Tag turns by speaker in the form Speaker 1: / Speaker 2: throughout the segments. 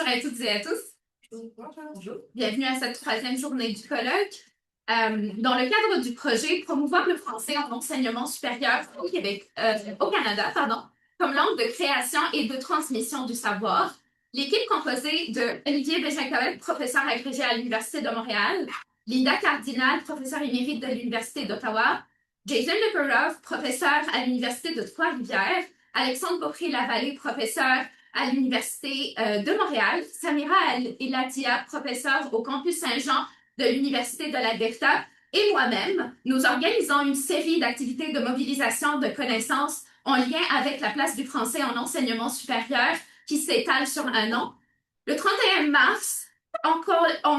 Speaker 1: à toutes et à tous. Bonjour. Bienvenue à cette troisième journée du colloque. Dans le cadre du projet Promouvoir le français en enseignement supérieur au Canada, comme langue de création et de transmission du savoir, l'équipe composée de Olivier Bégin-Coët, professeur agrégé à l'Université de Montréal, Linda Cardinal, professeure émérite de l'Université d'Ottawa, Jason Leperov, professeur à l'Université de Trois-Rivières, Alexandre Beaupré-Lavallée, professeur à l'Université de Montréal, Samira Eladia, professeure au campus Saint-Jean de l'Université de l'Alberta, et moi-même, nous organisons une série d'activités de mobilisation de connaissances en lien avec la place du français en enseignement supérieur qui s'étale sur un an. Le 31 mars, en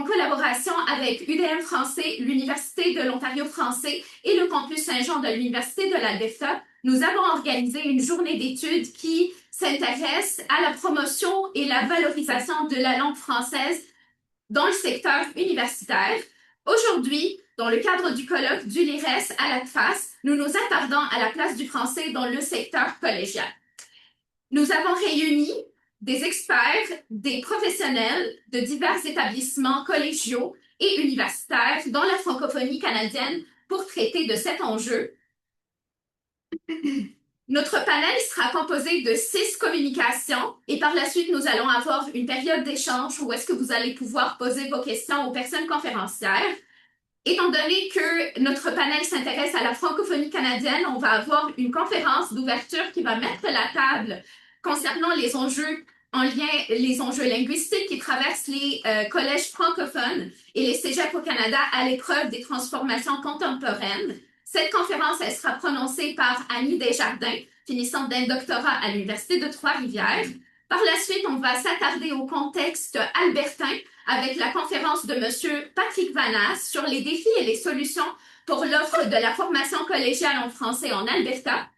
Speaker 1: collaboration avec UDM Français, l'Université de l'Ontario français et le campus Saint-Jean de l'Université de l'Alberta, nous avons organisé une journée d'études qui s'intéresse à la promotion et la valorisation de la langue française dans le secteur universitaire. Aujourd'hui, dans le cadre du colloque du LIRES à l'ACFAS, nous nous attardons à la place du français dans le secteur collégial. Nous avons réuni des experts, des professionnels de divers établissements collégiaux et universitaires dans la francophonie canadienne pour traiter de cet enjeu. Notre panel sera composé de 6 communications et par la suite, nous allons avoir une période d'échange où est-ce que vous allez pouvoir poser vos questions aux personnes conférencières. Étant donné que notre panel s'intéresse à la francophonie canadienne, on va avoir une conférence d'ouverture qui va mettre la table concernant les enjeux les enjeux linguistiques qui traversent les collèges francophones et les cégeps au Canada à l'épreuve des transformations contemporaines. Cette conférence, elle sera prononcée par Annie Desjardins, finissante d'un doctorat à l'Université de Trois-Rivières. Par la suite, on va s'attarder au contexte albertain avec la conférence de M. Patrick Vanas sur les défis et les solutions pour l'offre de la formation collégiale en français en Alberta.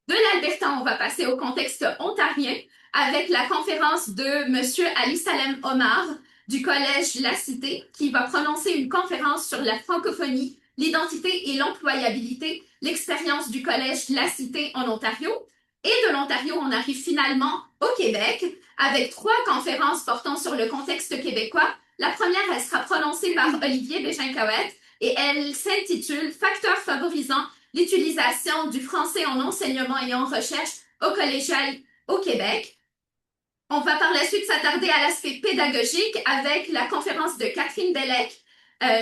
Speaker 1: De l'Alberta, on va passer au contexte ontarien avec la conférence de M. Ali Salem Omar du Collège La Cité qui va prononcer une conférence sur la francophonie, l'identité et l'employabilité, l'expérience du Collège La Cité en Ontario. Et de l'Ontario, on arrive finalement au Québec avec 3 conférences portant sur le contexte québécois. La première, elle sera prononcée par Olivier Bégin-Coët et elle s'intitule « Facteurs favorisant l'utilisation du français en enseignement et en recherche au collégial au Québec ». On va par la suite s'attarder à l'aspect pédagogique avec la conférence de Catherine Bellec,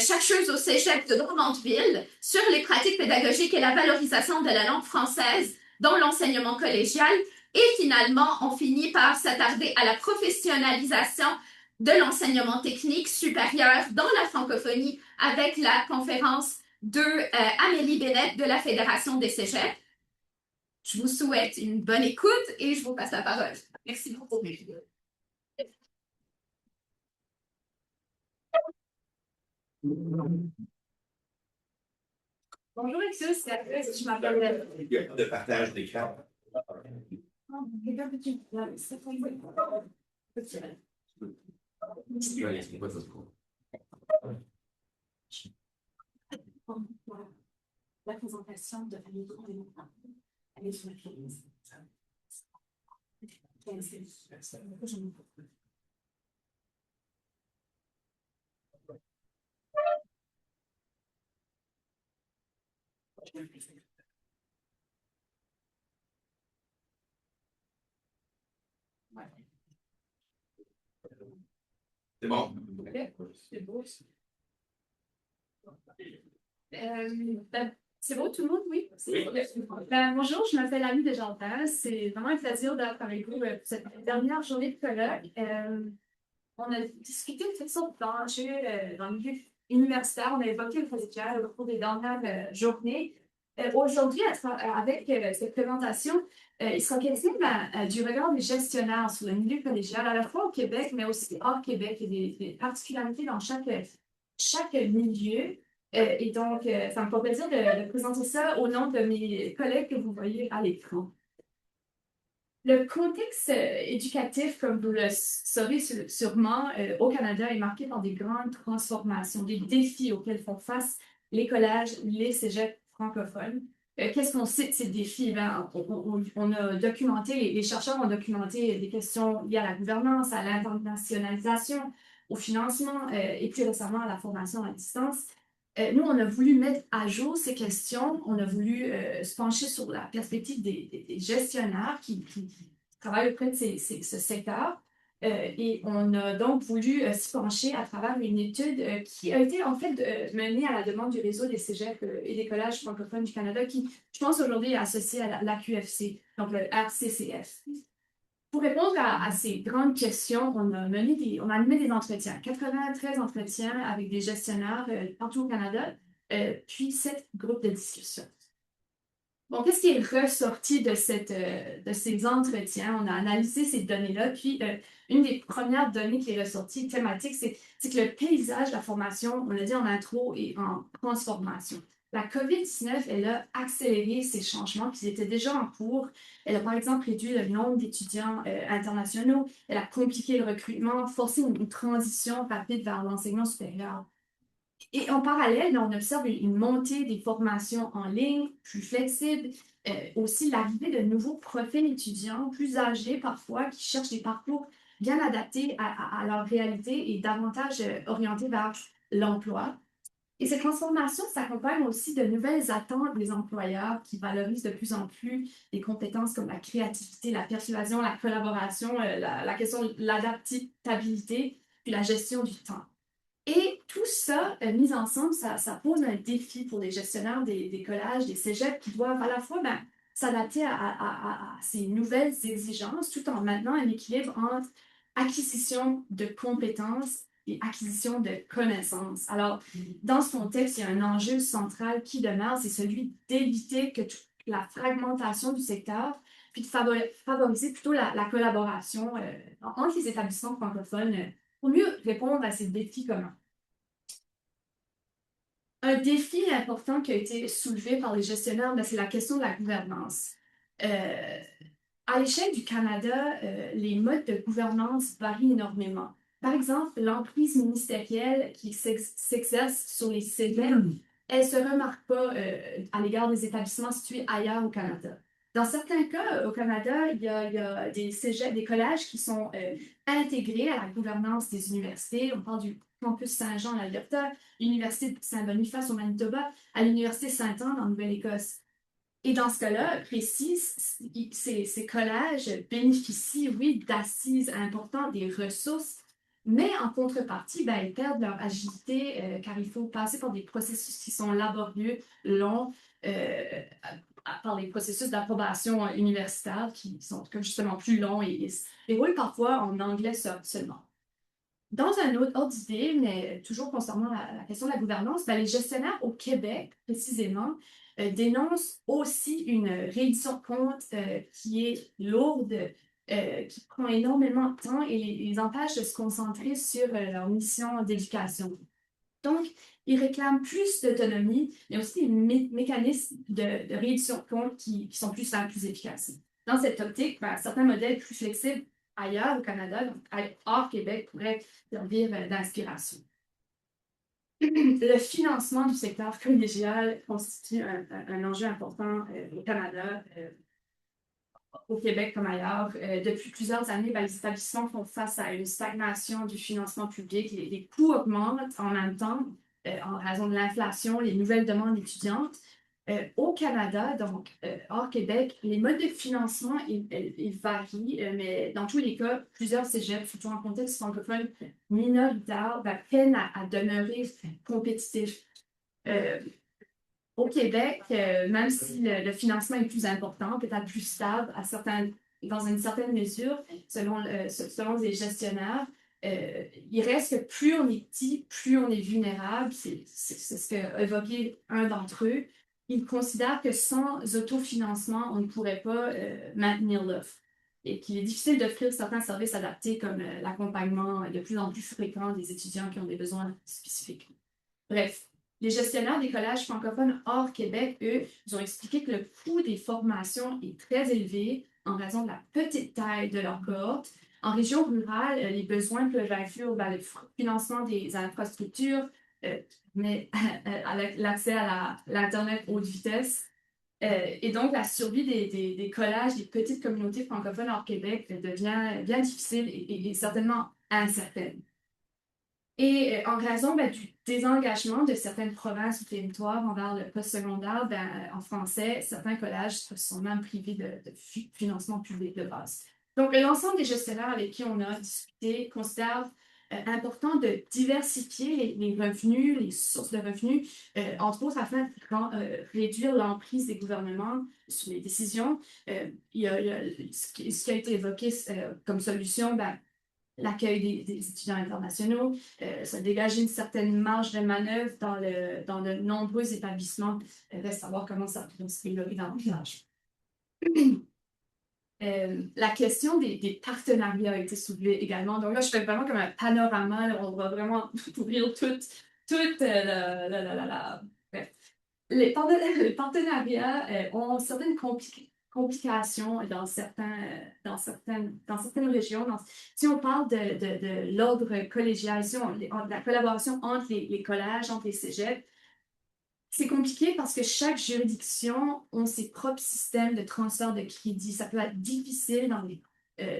Speaker 1: chercheuse au cégep de Drummondville, sur les pratiques pédagogiques et la valorisation de la langue française dans l'enseignement collégial. Et finalement, on finit par s'attarder à la professionnalisation de l'enseignement technique supérieur dans la francophonie avec la conférence de Amélie Bennett de la Fédération des cégeps. Je vous souhaite une bonne écoute et je vous passe la parole. Merci beaucoup. Bonjour à tous, je m'appelle...
Speaker 2: De partage d'écran.
Speaker 1: La présentation de Annie Desjardins. Elle est sur la crise.
Speaker 2: C'est bon?
Speaker 1: C'est beau. C'est beau tout le monde, oui?
Speaker 2: Oui.
Speaker 1: Bonjour, je m'appelle Annie Desjardins. C'est vraiment un plaisir d'être avec vous pour cette dernière journée de colloque. On a discuté de toutes sortes d'enjeux dans le milieu universitaire. On a évoqué le collégial au cours des dernières journées. Aujourd'hui, avec cette présentation, il sera question du regard des gestionnaires sur le milieu collégial, à la fois au Québec, mais aussi hors Québec. Il y a des particularités dans chaque milieu. Et donc, ça me fait plaisir de présenter ça au nom de mes collègues que vous voyez à l'écran. Le contexte éducatif, comme vous le saurez sûrement, au Canada est marqué par des grandes transformations, des défis auxquels font face les collèges, les cégeps francophones.
Speaker 3: Qu'est-ce qu'on sait de ces défis? Ben, on a documenté, les chercheurs ont documenté des questions liées à la gouvernance, à l'internationalisation, au financement et plus récemment à la formation à distance. Nous, on a voulu mettre à jour ces questions, on a voulu se pencher sur la perspective des gestionnaires qui travaillent auprès de ce secteur. Et on a donc voulu s'y pencher à travers une étude qui a été en fait menée à la demande du réseau des cégeps et des collèges francophones du Canada, qui, je pense, aujourd'hui est associé à l'AQFC, donc le RCCF. Pour répondre à ces grandes questions, on a animé des entretiens, 93 entretiens avec des gestionnaires partout au Canada, puis 7 groupes de discussion. Bon, qu'est-ce qui est ressorti de ces entretiens? On a analysé ces données-là, puis une des premières données qui est ressortie, thématique, c'est que le paysage de la formation, on l'a dit en intro, est en transformation. La COVID-19, elle a accéléré ces changements qui étaient déjà en cours. Elle a par exemple réduit le nombre d'étudiants internationaux, elle a compliqué le recrutement, forcé une transition rapide vers l'enseignement supérieur. Et en parallèle, on observe une montée des formations en ligne, plus flexibles, aussi l'arrivée de nouveaux profils étudiants, plus âgés parfois, qui cherchent des parcours bien adaptés à leur réalité et davantage orientés vers l'emploi. Et cette transformation s'accompagne aussi de nouvelles attentes des employeurs qui valorisent de plus en plus des compétences comme la créativité, la persuasion, la collaboration, la question de l'adaptabilité, puis la gestion du temps. Et tout ça, mis ensemble, ça pose un défi pour les gestionnaires des collèges, des cégeps qui doivent à la fois s'adapter à ces nouvelles exigences tout en maintenant un équilibre entre acquisition de compétences et acquisition de connaissances. Alors, dans ce contexte, il y a un enjeu central qui demeure, c'est celui d'éviter que la fragmentation du secteur, puis de favoriser plutôt la collaboration entre les établissements francophones pour mieux répondre à ces défis communs. Un défi important qui a été soulevé par les gestionnaires, c'est la question de la gouvernance. À l'échelle du Canada, les modes de gouvernance varient énormément. Par exemple, l'emprise ministérielle qui s'exerce sur les cégeps, elle ne se remarque pas à l'égard des établissements situés ailleurs au Canada. Dans certains cas, au Canada, il y a des cégeps, des collèges qui sont intégrés à la gouvernance des universités. On parle du campus Saint-Jean en Alberta, l'Université de Saint-Boniface au Manitoba, à l'Université Sainte-Anne en Nouvelle-Écosse. Et dans ce cas-là précis, ces collèges bénéficient, oui, d'assises importantes, des ressources, mais en contrepartie, ils perdent leur agilité car il faut passer par des processus qui sont laborieux, longs, par les processus d'approbation universitaire qui sont justement plus longs et déroulent parfois en anglais seulement. Dans un autre ordre d'idée, mais toujours concernant la question de la gouvernance, les gestionnaires au Québec, précisément, dénoncent aussi une reddition de comptes qui est lourde, qui prend énormément de temps et les empêche de se concentrer sur leur mission d'éducation. Donc, ils réclament plus d'autonomie, mais aussi des mécanismes de reddition de comptes qui sont plus simples, plus efficaces. Dans cette optique, certains modèles plus flexibles ailleurs au Canada, donc hors Québec, pourraient servir d'inspiration. Le financement du secteur collégial constitue un enjeu important au Canada, au Québec comme ailleurs. Depuis plusieurs années, les établissements font face à une stagnation du financement public. Les coûts augmentent en même temps en raison de l'inflation, les nouvelles demandes étudiantes. Au Canada, donc hors Québec, les modes de financement ils varient, mais dans tous les cas, plusieurs cégeps, surtout en contexte francophone minoritaire, peinent à demeurer compétitifs. Au Québec, même si le financement est plus important, peut-être plus stable dans une certaine mesure, selon les gestionnaires, il reste que plus on est petit, plus on est vulnérable. C'est ce qu'a évoqué un d'entre eux. Ils considèrent que sans autofinancement, on ne pourrait pas maintenir l'offre et qu'il est difficile d'offrir certains services adaptés comme l'accompagnement de plus en plus fréquent des étudiants qui ont des besoins spécifiques. Bref, les gestionnaires des collèges francophones hors Québec, eux, nous ont expliqué que le coût des formations est très élevé en raison de la petite taille de leur cohorte. En région rurale, les besoins peuvent inclure le financement des infrastructures, mais l'accès à l'Internet haute vitesse, Et donc, la survie des collages, des petites communautés francophones hors Québec devient bien difficile et certainement incertaine. Et en raison du désengagement de certaines provinces ou territoires envers le postsecondaire, en français, certains collages se sont même privés de financement public de base. Donc, l'ensemble des gestionnaires avec qui on a discuté considèrent important de diversifier les revenus, les sources de revenus, entre autres afin de réduire l'emprise des gouvernements sur les décisions. Il y a ce qui a été évoqué comme solution, l'accueil des étudiants internationaux, ça dégager une certaine marge de manœuvre dans de nombreux établissements. Reste à voir comment ça va se développer davantage. La question des partenariats a été soulevée également. Donc là, je fais vraiment comme un panorama. Là, on va vraiment couvrir toute bref. Les partenariats ont certaines complications dans certaines régions. Si on parle de l'ordre collégial, de la collaboration entre les collèges, entre les cégeps, c'est compliqué parce que chaque juridiction a ses propres systèmes de transfert de crédit. Ça peut être difficile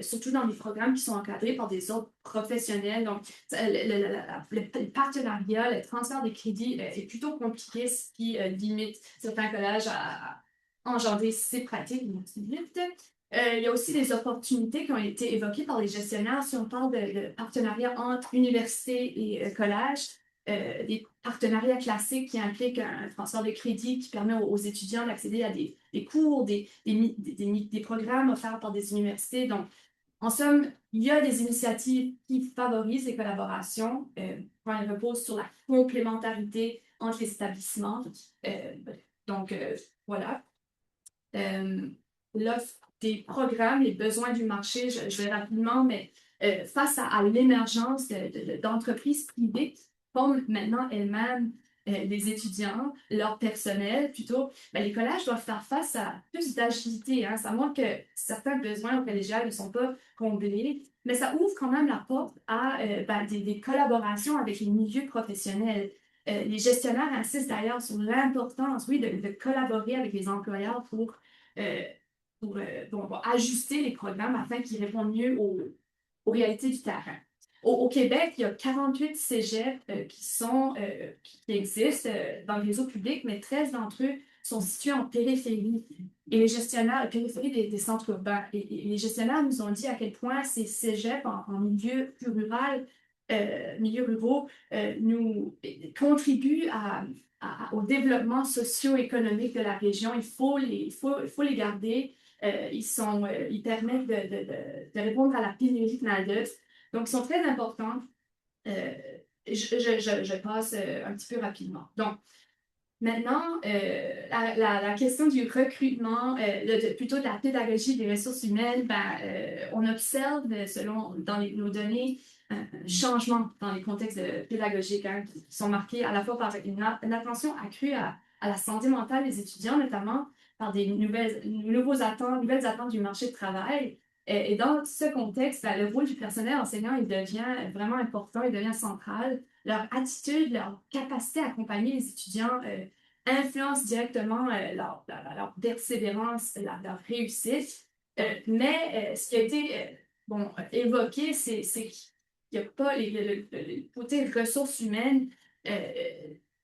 Speaker 3: surtout dans les programmes qui sont encadrés par des ordres professionnels. Donc, le partenariat, le transfert de crédit est plutôt compliqué, ce qui limite certains collèges à engendrer ces pratiques. Il y a aussi des opportunités qui ont été évoquées par les gestionnaires. Si on parle de partenariat entre universités et collèges, des partenariats classiques qui impliquent un transfert de crédit qui permet aux étudiants d'accéder à des cours, des programmes offerts par des universités. Donc, en somme, il y a des initiatives qui favorisent les collaborations quand elles reposent sur la complémentarité entre les établissements. Voilà. L'offre des programmes, les besoins du marché, je vais rapidement, mais face à l'émergence d'entreprises privées qui forment maintenant elles-mêmes les étudiants, leur personnel plutôt, les collèges doivent faire face à plus d'agilité. Ça montre que certains besoins au collégial ne sont pas comblés, mais ça ouvre quand même la porte à des collaborations avec les milieux professionnels. Les gestionnaires insistent d'ailleurs sur l'importance, oui, de collaborer avec les employeurs pour ajuster les programmes afin qu'ils répondent mieux aux réalités du terrain. Au Québec, il y a 48 cégeps qui existent dans le réseau public, mais 13 d'entre eux sont situés en périphérie. Et les gestionnaires, périphérie des centres urbains. Et les gestionnaires nous ont dit à quel point ces cégeps en milieu plus rural, milieux ruraux, nous contribuent au développement socio-économique de la région. Il faut les garder. Ils permettent de répondre à la pénurie de main-d'œuvre. Donc, ils sont très importants. Je passe un petit peu rapidement. Donc, maintenant, la question du recrutement, plutôt de la pédagogie des ressources humaines, on observe, dans nos données, un changement dans les contextes pédagogiques qui sont marqués à la fois par une attention accrue à la santé mentale des étudiants, notamment par des nouvelles attentes du marché de travail. Et dans ce contexte, le rôle du personnel enseignant, il devient vraiment important, il devient central. Leur attitude, leur capacité à accompagner les étudiants influence directement leur persévérance, leur réussite. Mais ce qui a été évoqué, c'est qu'il n'y a pas le côté ressources humaines,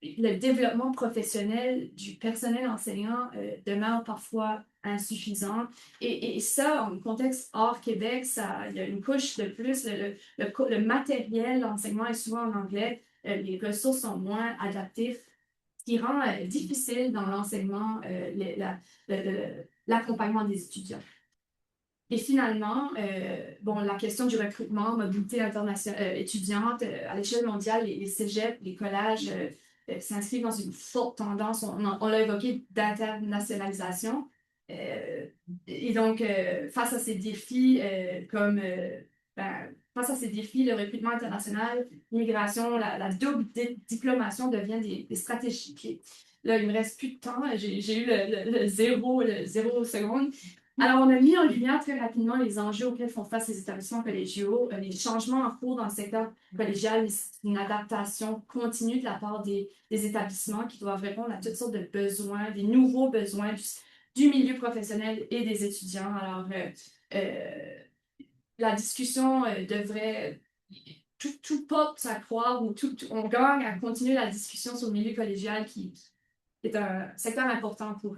Speaker 3: le développement professionnel du personnel enseignant demeure parfois insuffisant. Et ça, en contexte hors Québec, il y a une couche de plus. Le matériel, l'enseignement est souvent en anglais. Les ressources sont moins adaptées, ce qui rend difficile dans l'enseignement l'accompagnement des étudiants. Et finalement, la question du recrutement, mobilité étudiante à l'échelle mondiale, les cégeps, les collèges s'inscrivent dans une forte tendance, on l'a évoqué, d'internationalisation. Et donc, face à ces défis, le recrutement international, l'immigration, la double diplomation deviennent des stratégies clés. Là, il ne me reste plus de temps. J'ai eu le zéro seconde. Alors, on a mis en lumière très rapidement les enjeux auxquels font face les établissements collégiaux, les changements en cours dans le secteur collégial, une adaptation continue de la part des établissements qui doivent répondre à toutes sortes de besoins, des nouveaux besoins du milieu professionnel et des étudiants. Alors, la discussion devrait... Tout porte à croire ou on gagne à continuer la discussion sur le milieu collégial qui est un secteur important pour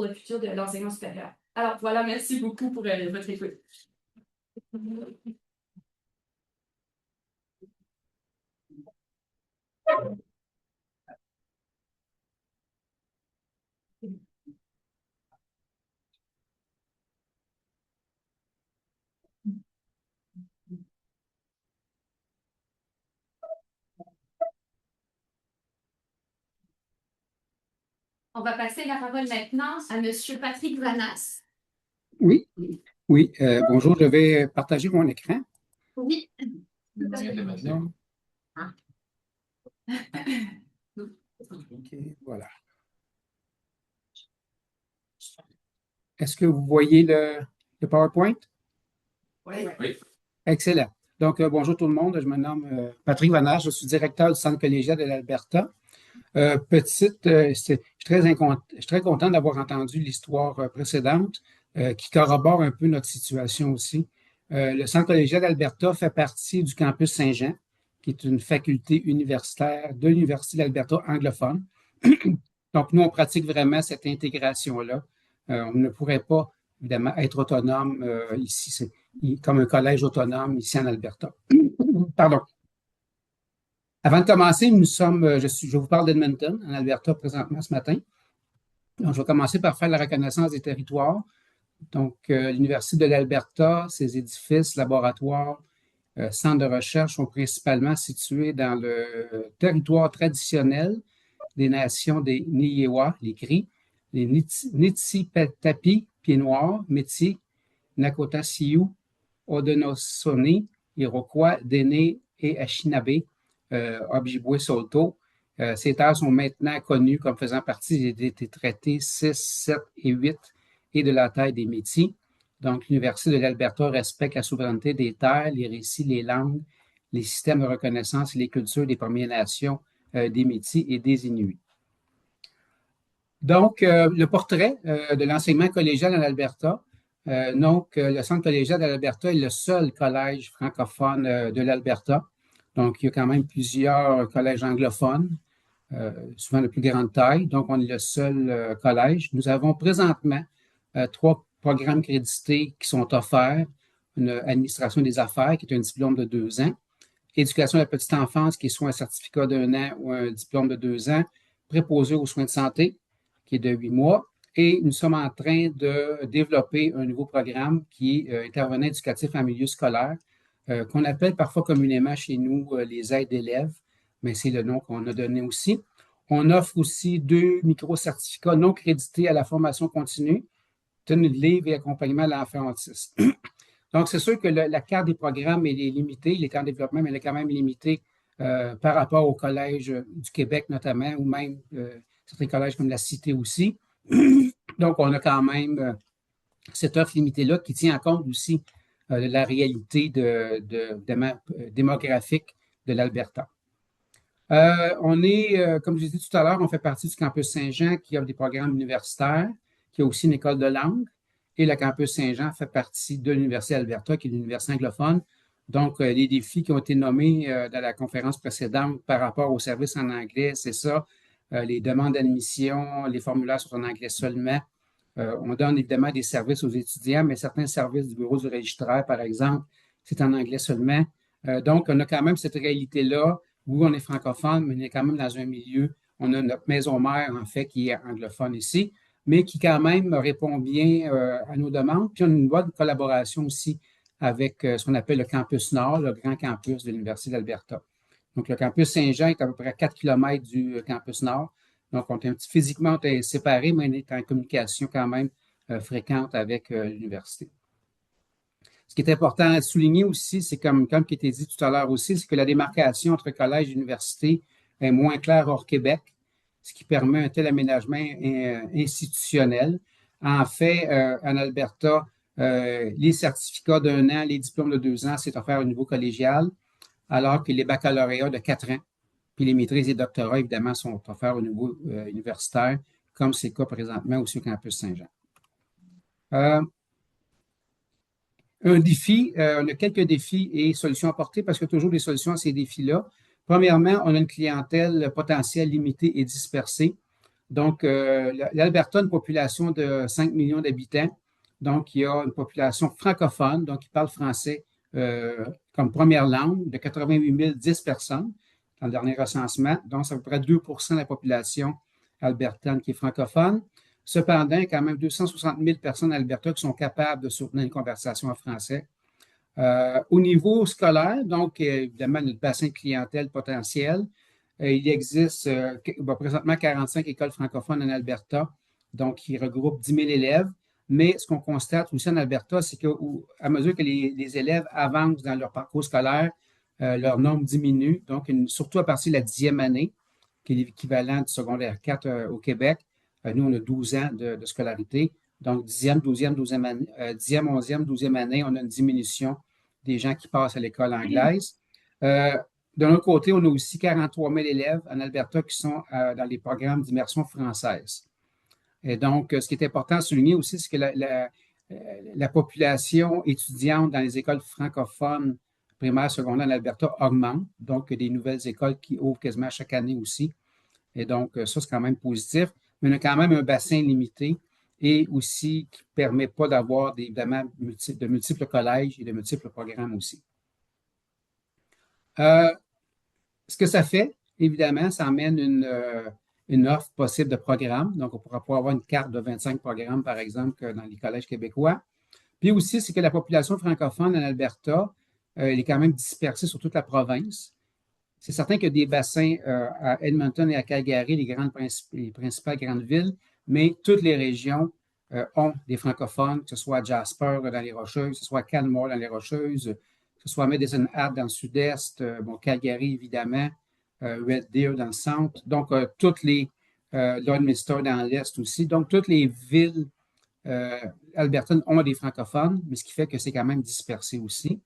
Speaker 3: le futur de l'enseignement supérieur. Alors voilà, merci beaucoup pour votre écoute.
Speaker 1: On va passer la parole maintenant à Monsieur Patrick Vanas.
Speaker 4: Oui, oui. Bonjour, je vais partager mon écran.
Speaker 1: Oui.
Speaker 4: Donc, OK, voilà. Est-ce que vous voyez le PowerPoint?
Speaker 2: Oui.
Speaker 4: Excellent. Donc, bonjour tout le monde. Je me nomme Patrick Vanache. Je suis directeur du Centre collégial de l'Alberta. Je suis très content d'avoir entendu l'histoire précédente qui corrobore un peu notre situation aussi. Le Centre collégial d'Alberta fait partie du campus Saint-Jean, qui est une faculté universitaire de l'Université d'Alberta anglophone. Donc, nous, on pratique vraiment cette intégration-là. On ne pourrait pas, évidemment, être autonome ici. C'est comme un collège autonome ici en Alberta. Pardon. Avant de commencer, je vous parle d'Edmonton, en Alberta, présentement ce matin. Donc, je vais commencer par faire la reconnaissance des territoires. Donc, l'Université de l'Alberta, ses édifices, laboratoires, centres de recherche sont principalement situés dans le territoire traditionnel des nations des Niéwa, les Cris, les Nitsipatapi, Pieds Noirs, Métis, Nakota Sioux, Haudenosaunee, Iroquois, Dene et Anishinaabe, Ojibwe-Saulteaux. Ces terres sont maintenant connues comme faisant partie des traités 6, 7 et 8 et de la terre des Métis. Donc, l'Université de l'Alberta respecte la souveraineté des terres, les récits, les langues, les systèmes de reconnaissance et les cultures des Premières Nations, des Métis et des Inuits. Donc, le portrait de l'enseignement collégial en Alberta. Le Centre collégial de l'Alberta est le seul collège francophone de l'Alberta. Donc, il y a quand même plusieurs collèges anglophones, souvent de plus grande taille. Donc, on est le seul collège. Nous avons présentement 3 programmes crédités qui sont offerts. Une administration des affaires, qui est un diplôme de 2 ans. Éducation de la petite enfance, qui est soit un certificat d'1 an ou un diplôme de 2 ans. Préposé aux soins de santé, qui est de 8 mois. Et nous sommes en train de développer un nouveau programme qui est intervenant éducatif en milieu scolaire, qu'on appelle parfois communément chez nous les aides d'élèves, mais c'est le nom qu'on a donné aussi. On offre aussi 2 micro-certificats non crédités à la formation continue, tenue de livre et accompagnement à l'enfant autiste. Donc, c'est sûr que la carte des programmes elle est limitée, il est en développement, mais elle est quand même limitée par rapport aux collèges du Québec notamment, ou même certains collèges comme la Cité aussi. Donc, on a quand même cette offre limitée-là qui tient compte aussi de la réalité démographique de l'Alberta. Comme je l'ai dit tout à l'heure, on fait partie du campus Saint-Jean qui offre des programmes universitaires, qui a aussi une école de langue. Et le campus Saint-Jean fait partie de l'Université d'Alberta, qui est l'université anglophone. Donc, les défis qui ont été nommés dans la conférence précédente par rapport aux services en anglais, c'est ça. Les demandes d'admission, les formulaires sont en anglais seulement. On donne évidemment des services aux étudiants, mais certains services du bureau du registraire, par exemple, c'est en anglais seulement. Donc, on a quand même cette réalité-là où on est francophone, mais on est quand même dans un milieu. On a notre maison mère, en fait, qui est anglophone ici, mais qui quand même répond bien à nos demandes. Puis on a une bonne collaboration aussi avec ce qu'on appelle le campus Nord, le grand campus de l'Université d'Alberta. Donc, le campus Saint-Jean est à peu près à 4 km du campus Nord. Donc, physiquement, on est séparés, mais on est en communication quand même fréquente avec l'université. Ce qui est important à souligner aussi, c'est comme qui a été dit tout à l'heure aussi, c'est que la démarcation entre collège et université est moins claire hors Québec, ce qui permet un tel aménagement institutionnel. En fait, en Alberta, les certificats d'1 an, les diplômes de 2 ans, c'est offert au niveau collégial, alors que les baccalauréats de 4 ans, puis les maîtrises et doctorats, évidemment, sont offerts au niveau universitaire, comme c'est le cas présentement aussi au campus Saint-Jean. Un défi, on a quelques défis et solutions apportées parce qu'il y a toujours des solutions à ces défis-là. Premièrement, on a une clientèle potentielle limitée et dispersée. Donc, l'Alberta a une population de 5 millions d'habitants. Donc, il y a une population francophone, donc qui parle français comme première langue, de 88 010 personnes dans le dernier recensement. Donc, c'est à peu près 2 de la population albertaine qui est francophone. Cependant, il y a quand même 260 000 personnes à Alberta qui sont capables de soutenir une conversation en français. Au niveau scolaire, donc, évidemment, notre bassin de clientèle potentiel, il existe présentement 45 écoles francophones en Alberta, donc qui regroupent 10 000 élèves. Mais ce qu'on constate aussi en Alberta, c'est qu'à mesure que les élèves avancent dans leur parcours scolaire, leur nombre diminue, donc surtout à partir de la 10e année, qui est l'équivalent du secondaire 4 au Québec. Nous, on a 12 ans de scolarité. Donc, 10e, 12e année, 10e, 11e, 12e année, on a une diminution des gens qui passent à l'école anglaise. D'un autre côté, on a aussi 43 000 élèves en Alberta qui sont dans les programmes d'immersion française. Et donc, ce qui est important à souligner aussi, c'est que la population étudiante dans les écoles francophones primaires, secondaires en Alberta augmente. Donc, il y a des nouvelles écoles qui ouvrent quasiment chaque année aussi. Et donc, ça, c'est quand même positif. Mais on a quand même un bassin limité et aussi qui ne permet pas d'avoir, évidemment, de multiples collèges et de multiples programmes aussi. Ce que ça fait, évidemment, ça amène une offre possible de programmes. Donc, on pourra pouvoir avoir une carte de 25 programmes, par exemple, dans les collèges québécois. Puis aussi, c'est que la population francophone en Alberta, elle est quand même dispersée sur toute la province. C'est certain qu'il y a des bassins à Edmonton et à Calgary, les principales grandes villes, mais toutes les régions ont des francophones, que ce soit à Jasper dans les Rocheuses, que ce soit à Canmore dans les Rocheuses, que ce soit à Medicine Hat dans le sud-est, Calgary évidemment, Red Deer dans le centre, donc toutes les Lloydminster dans l'est aussi. Donc, toutes les villes albertaines ont des francophones, mais ce qui fait que c'est quand même dispersé aussi.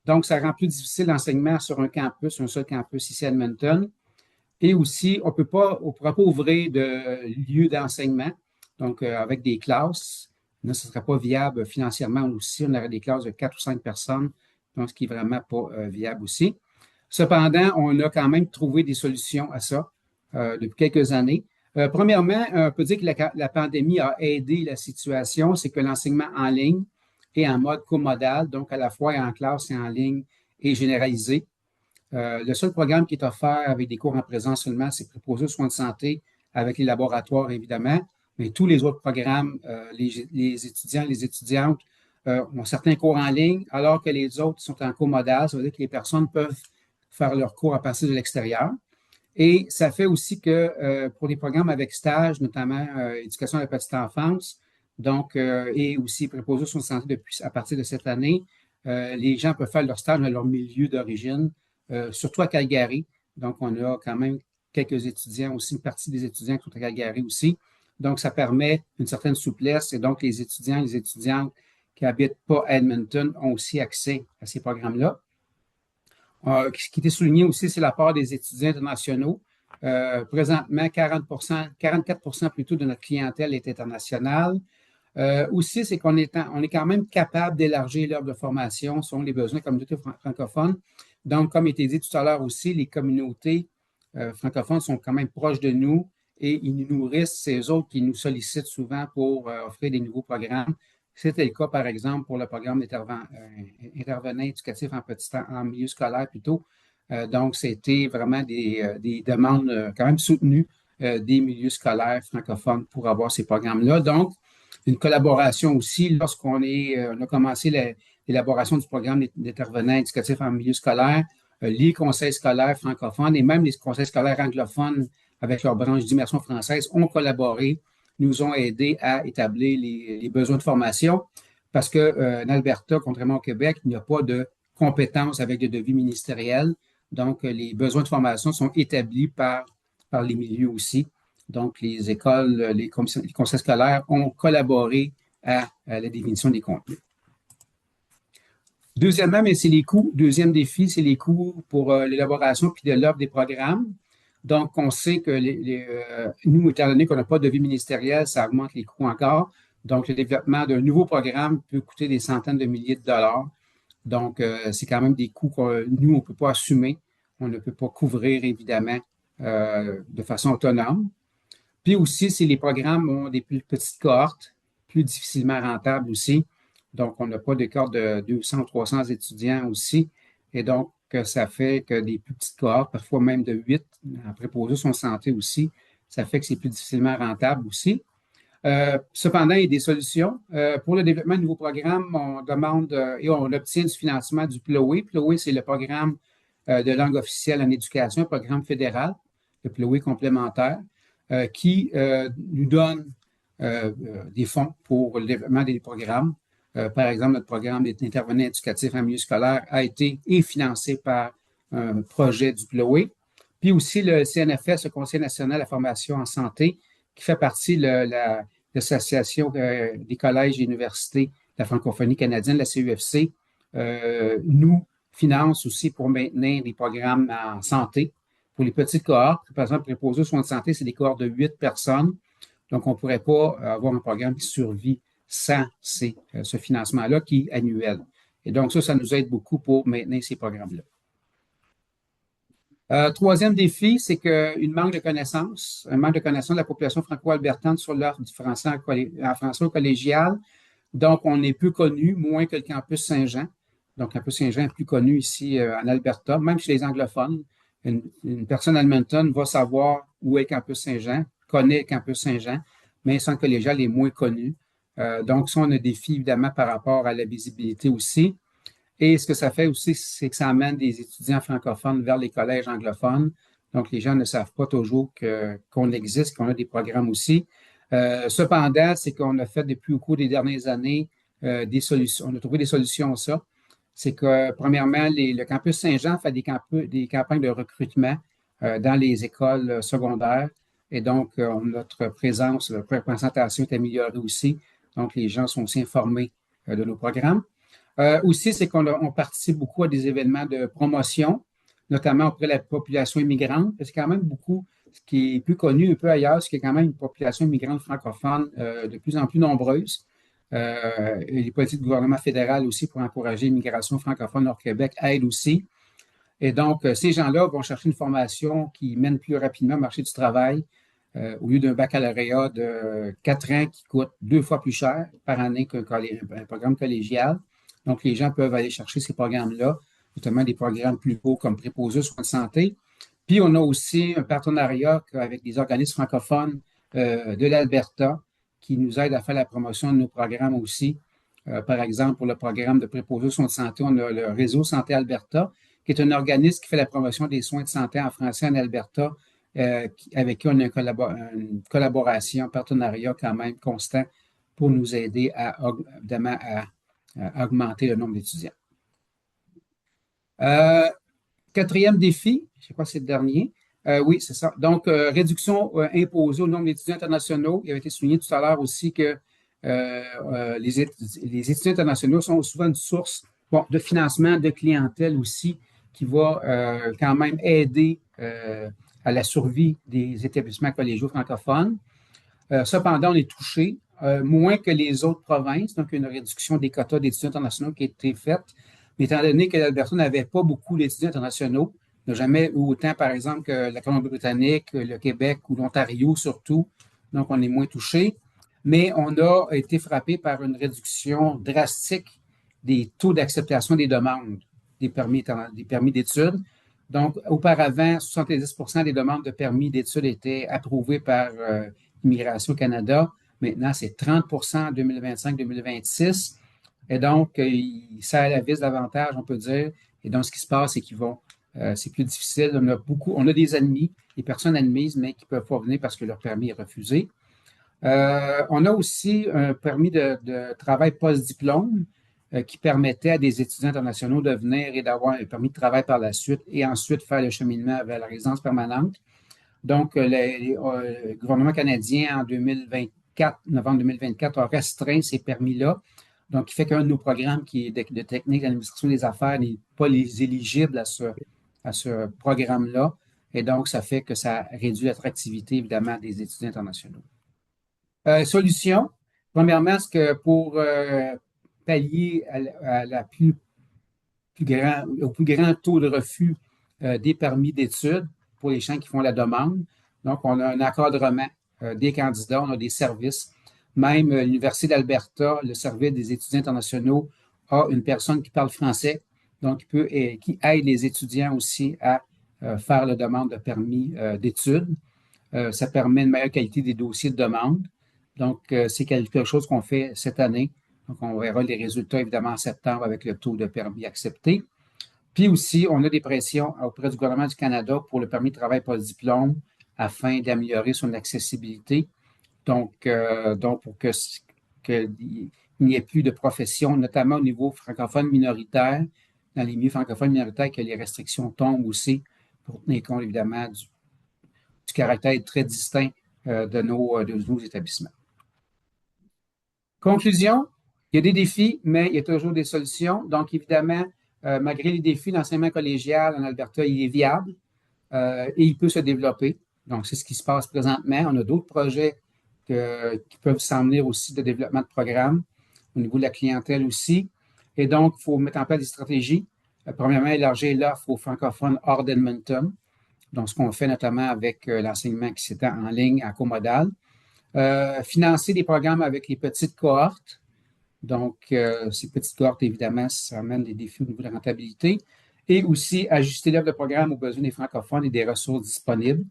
Speaker 4: Donc, ça rend plus difficile l'enseignement sur un seul campus ici à Edmonton. Et aussi, on ne pourra pas ouvrir de lieu d'enseignement, donc avec des classes. Là, ce ne serait pas viable financièrement aussi. On aurait des classes de 4 ou 5 personnes, donc ce qui n'est vraiment pas viable aussi. Cependant, on a quand même trouvé des solutions à ça depuis quelques années. Premièrement, on peut dire que la pandémie a aidé la situation, c'est que l'enseignement en ligne est en mode comodal, donc à la fois en classe et en ligne et généralisé. Le seul programme qui est offert avec des cours en présence seulement, c'est préposé aux soins de santé avec les laboratoires, évidemment, mais tous les autres programmes, les étudiants et les étudiantes ont certains cours en ligne, alors que les autres sont en comodal. Ça veut dire que les personnes peuvent faire leurs cours à partir de l'extérieur. Et ça fait aussi que pour des programmes avec stage, notamment éducation à la petite enfance, donc, et aussi préposés aux soins de santé à partir de cette année, les gens peuvent faire leur stage dans leur milieu d'origine, surtout à Calgary. Donc, on a quand même quelques étudiants aussi, une partie des étudiants qui sont à Calgary aussi. Donc, ça permet une certaine souplesse et donc les étudiants et les étudiantes qui n'habitent pas à Edmonton ont aussi accès à ces programmes-là. Ce qui était souligné aussi, c'est la part des étudiants internationaux. Présentement, 44% plutôt de notre clientèle est internationale. Aussi, c'est qu'on est quand même capable d'élargir l'offre de formation selon les besoins des communautés francophones. Donc, comme il a été dit tout à l'heure aussi, les communautés francophones sont quand même proches de nous et ils nous nourrissent, c'est eux autres qui nous sollicitent souvent pour offrir des nouveaux programmes. C'était le cas, par exemple, pour le programme d'intervenants éducatifs en milieu scolaire plutôt. Donc, c'était vraiment des demandes quand même soutenues des milieux scolaires francophones pour avoir ces programmes-là. Donc, une collaboration aussi lorsqu'on a commencé l'élaboration du programme d'intervenants éducatifs en milieu scolaire, les conseils scolaires francophones et même les conseils scolaires anglophones avec leur branche d'immersion française ont collaboré, nous ont aidés à établir les besoins de formation parce qu'en Alberta, contrairement au Québec, il n'y a pas de compétences avec des devis ministériels. Donc, les besoins de formation sont établis par les milieux aussi. Donc, les écoles, les conseils scolaires ont collaboré à la définition des contenus. Deuxièmement, mais c'est les coûts. Deuxième défi, c'est les coûts pour l'élaboration puis de l'offre des programmes. Donc, on sait que nous, étant donné qu'on n'a pas de vie ministérielle, ça augmente les coûts encore. Donc, le développement d'un nouveau programme peut coûter des centaines de milliers de dollars. Donc, c'est quand même des coûts que nous, on ne peut pas assumer. On ne peut pas couvrir, évidemment, de façon autonome. Puis aussi, si les programmes ont des plus petites cohortes, plus difficilement rentables aussi. Donc, on n'a pas de cohorte de 200 ou 300 étudiants aussi. Et donc, ça fait que des plus petites cohortes, parfois même de 8, en préposés soins de santé aussi, ça fait que c'est plus difficilement rentable aussi. Cependant, il y a des solutions. Pour le développement de nouveaux programmes, on demande et on obtient du financement du PLOE. PLOE, c'est le programme de langue officielle en éducation, un programme fédéral, le PLOE complémentaire, qui nous donne des fonds pour le développement des programmes. Par exemple, notre programme d'intervenant éducatif en milieu scolaire a été et financé par un projet du PLOE. Puis aussi le CNFS, le Conseil national de la formation en santé, qui fait partie de l'Association des collèges et universités de la francophonie canadienne, la CUFC, nous finance aussi pour maintenir des programmes en santé. Pour les petites cohortes, par exemple, préposés aux soins de santé, c'est des cohortes de 8 personnes. Donc, on ne pourrait pas avoir un programme qui survit sans ce financement-là qui est annuel. Et donc, ça nous aide beaucoup pour maintenir ces programmes-là. Troisième défi, c'est un manque de connaissances de la population franco-albertaine sur l'offre du français en français au collégial. Donc, on est peu connu, moins que le campus Saint-Jean. Donc, le campus Saint-Jean est plus connu ici en Alberta, même chez les anglophones. Une personne à Edmonton va savoir où est le campus Saint-Jean, connaît le campus Saint-Jean, mais le centre collégial est moins connu. Donc, ça, on a des défis, évidemment, par rapport à la visibilité aussi. Et ce que ça fait aussi, c'est que ça amène des étudiants francophones vers les collèges anglophones. Donc, les gens ne savent pas toujours qu'on existe, qu'on a des programmes aussi. Cependant, c'est qu'on a fait depuis au cours des dernières années des solutions. On a trouvé des solutions à ça. C'est que, premièrement, le campus Saint-Jean fait des campagnes de recrutement dans les écoles secondaires. Et donc, notre présence, notre représentation est améliorée aussi. Donc, les gens sont aussi informés de nos programmes. Aussi, c'est qu'on participe beaucoup à des événements de promotion, notamment auprès de la population immigrante. C'est quand même beaucoup, ce qui est plus connu un peu ailleurs, c'est qu'il y a quand même une population immigrante francophone de plus en plus nombreuse. Et les politiques du gouvernement fédéral aussi pour encourager l'immigration francophone hors Québec aident aussi. Et donc, ces gens-là vont chercher une formation qui mène plus rapidement au marché du travail au lieu d'un baccalauréat de 4 ans qui coûte 2 fois plus cher par année qu'un programme collégial. Donc, les gens peuvent aller chercher ces programmes-là, notamment des programmes plus hauts comme préposés aux soins de santé. Puis, on a aussi un partenariat avec des organismes francophones de l'Alberta qui nous aident à faire la promotion de nos programmes aussi. Par exemple, pour le programme de préposés aux soins de santé, on a le Réseau Santé Alberta, qui est un organisme qui fait la promotion des soins de santé en français en Alberta, avec qui on a une collaboration, un partenariat quand même constant pour nous aider évidemment à augmenter le nombre d'étudiants. Quatrième défi, je crois que c'est le dernier. Oui, c'est ça. Donc, réduction imposée au nombre d'étudiants internationaux. Il avait été souligné tout à l'heure aussi que les étudiants internationaux sont souvent une source de financement de clientèle aussi qui va quand même aider à la survie des établissements collégiaux francophones. Cependant, on est touché moins que les autres provinces, donc une réduction des quotas d'étudiants internationaux qui a été faite. Mais étant donné que l'Alberta n'avait pas beaucoup d'étudiants internationaux, n'a jamais eu autant, par exemple, que la Colombie-Britannique, le Québec ou l'Ontario surtout, donc on est moins touché. Mais on a été frappé par une réduction drastique des taux d'acceptation des demandes des permis d'études. Donc, auparavant, 70% des demandes de permis d'études étaient approuvées par Immigration Canada. Maintenant, c'est 30% en 2025-2026. Et donc, ça a la vis davantage, on peut dire. Et donc, ce qui se passe, c'est c'est plus difficile. On a des admis, des personnes admises, mais qui ne peuvent pas venir parce que leur permis est refusé. On a aussi un permis de travail post-diplôme qui permettait à des étudiants internationaux de venir et d'avoir un permis de travail par la suite et ensuite faire le cheminement vers la résidence permanente. Donc, le gouvernement canadien, en 2024, novembre 2024, a restreint ces permis-là. Donc, il fait qu'un de nos programmes qui est de technique d'administration des affaires n'est pas éligible à ce programme-là. Et donc, ça fait que ça réduit l'attractivité, évidemment, des étudiants internationaux. Solution. Premièrement, c'est que pour pallier à la au plus grand taux de refus des permis d'études pour les gens qui font la demande. Donc, on a un encadrement des candidats, on a des services. Même l'Université d'Alberta, le service des étudiants internationaux, a une personne qui parle français, donc qui aide les étudiants aussi à faire la demande de permis d'études. Ça permet une meilleure qualité des dossiers de demande. Donc, c'est quelque chose qu'on fait cette année. Donc, on verra les résultats évidemment en septembre avec le taux de permis accepté. Puis aussi, on a des pressions auprès du gouvernement du Canada pour le permis de travail post-diplôme afin d'améliorer son accessibilité. Donc pour qu'il n'y ait plus de profession, notamment au niveau francophone minoritaire, dans les milieux francophones minoritaires, que les restrictions tombent aussi pour tenir compte évidemment du caractère très distinct de nos établissements. Conclusion, il y a des défis, mais il y a toujours des solutions. Donc, évidemment, malgré les défis, l'enseignement collégial en Alberta, il est viable et il peut se développer. Donc, c'est ce qui se passe présentement. On a d'autres projets qui peuvent s'emmener aussi de développement de programmes au niveau de la clientèle aussi. Et donc, il faut mettre en place des stratégies. Premièrement, élargir l'offre aux francophones hors d'Edmonton. Donc, ce qu'on fait notamment avec l'enseignement qui s'étend en ligne à comodal. Financer des programmes avec les petites cohortes. Donc, ces petites cohortes, évidemment, ça amène des défis au niveau de la rentabilité. Et aussi, ajuster l'offre de programme aux besoins des francophones et des ressources disponibles.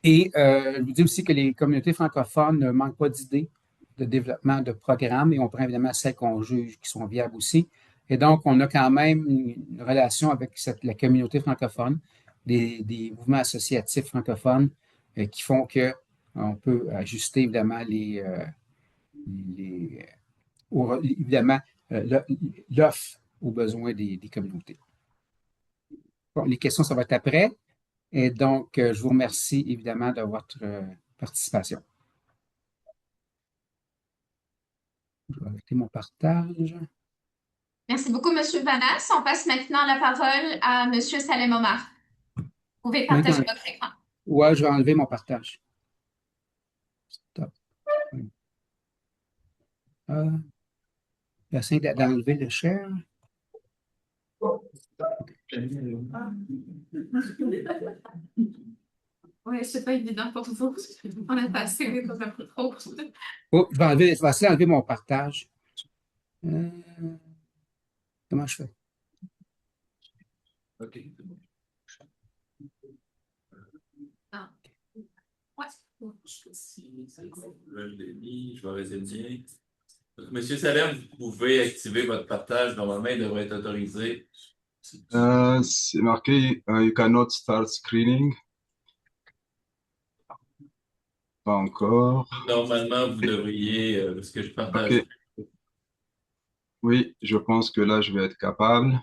Speaker 4: Et je vous dis aussi que les communautés francophones ne manquent pas d'idées de développement de programmes et on prend évidemment celles qu'on juge qui sont viables aussi. Et donc, on a quand même une relation avec la communauté francophone, des mouvements associatifs francophones qui font qu'on peut ajuster évidemment l'offre aux besoins des communautés. Bon, les questions, ça va être après. Et donc, je vous remercie évidemment de votre participation. Je vais arrêter mon partage.
Speaker 1: Merci beaucoup, M. Vanas. On passe maintenant la parole à M. Salem Omar. Vous pouvez partager votre écran.
Speaker 4: Ouais, je vais enlever mon partage. Stop. J'essaie d'enlever le share.
Speaker 1: Oui, c'est pas évident pour vous. On a passé, mais pas trop.
Speaker 4: Oh, je vais essayer d'enlever mon partage. Comment je fais?
Speaker 2: OK.
Speaker 1: Ah. Ouais.
Speaker 2: Je l'ai mis, je vais résigner. Monsieur Salem, vous pouvez activer votre partage. Normalement, il devrait être autorisé.
Speaker 5: C'est marqué You cannot start screening. Pas encore.
Speaker 2: Normalement, vous devriez, parce que je partage.
Speaker 5: OK. Oui, je pense que là, je vais être capable.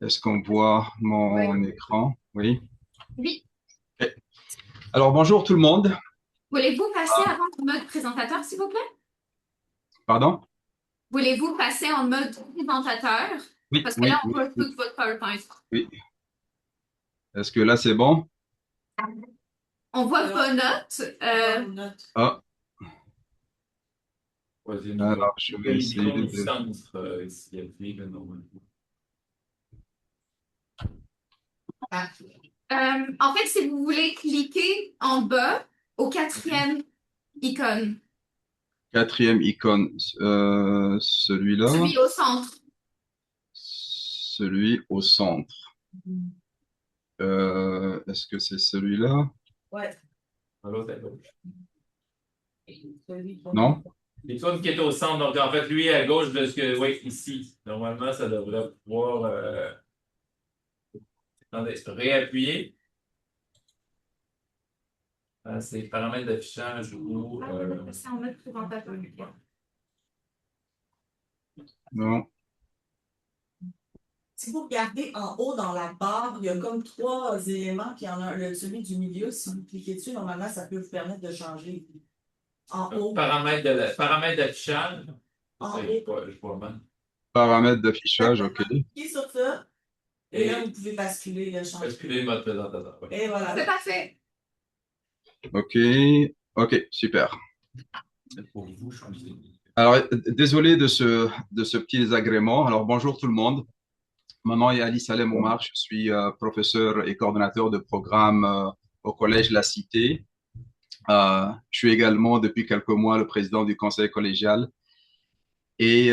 Speaker 5: Est-ce qu'on voit mon écran? Oui.
Speaker 1: Oui.
Speaker 5: OK. Alors, bonjour tout le monde.
Speaker 1: Voulez-vous passer avant en mode présentateur, s'il vous plaît?
Speaker 5: Pardon?
Speaker 1: Voulez-vous passer en mode présentateur?
Speaker 5: Oui,
Speaker 1: Parce que
Speaker 5: oui,
Speaker 1: là, on
Speaker 5: oui,
Speaker 1: voit
Speaker 5: oui.
Speaker 1: tout votre PowerPoint.
Speaker 5: Oui. Est-ce que là, c'est bon?
Speaker 1: On voit vos notes.
Speaker 5: Ah,
Speaker 2: Troisième
Speaker 5: alors, je vais essayer
Speaker 2: micro
Speaker 5: de...
Speaker 2: du centre, s'il y a des normalement.
Speaker 1: En fait, si vous voulez cliquer en bas au quatrième icône,
Speaker 5: Quatrième icône, celui-là,
Speaker 1: celui au centre.
Speaker 5: celui au centre. Est-ce que c'est celui-là?
Speaker 2: À l'autre à gauche.
Speaker 5: Non?
Speaker 2: L'icône qui est au centre, donc en fait, lui à gauche de ce que. Oui, ici. Normalement, ça devrait pouvoir. Attendez, réappuyer. C'est paramètres d'affichage ou.
Speaker 1: C'est en mode présentateur.
Speaker 5: Non.
Speaker 6: Si vous regardez en haut dans la barre, il y a comme trois éléments, puis il y en a celui du milieu. Si vous cliquez dessus, normalement, ça peut vous permettre de changer. En haut.
Speaker 2: Paramètres d'affichage.
Speaker 6: En
Speaker 2: Je vois mal.
Speaker 5: Paramètres d'affichage, OK.
Speaker 6: Cliquez sur ça. Et là, vous pouvez basculer le changement.
Speaker 2: Basculer le mode présentateur. Oui.
Speaker 6: Et voilà.
Speaker 1: C'est parfait.
Speaker 5: OK, super.
Speaker 2: Pour vous, je pense que
Speaker 5: Alors, désolé de ce petit désagrément. Alors, bonjour tout le monde. Mon nom est Ali Salem Omar. Je suis professeur et coordonnateur de programme au Collège La Cité. Je suis également, depuis quelques mois, le président du conseil collégial. Et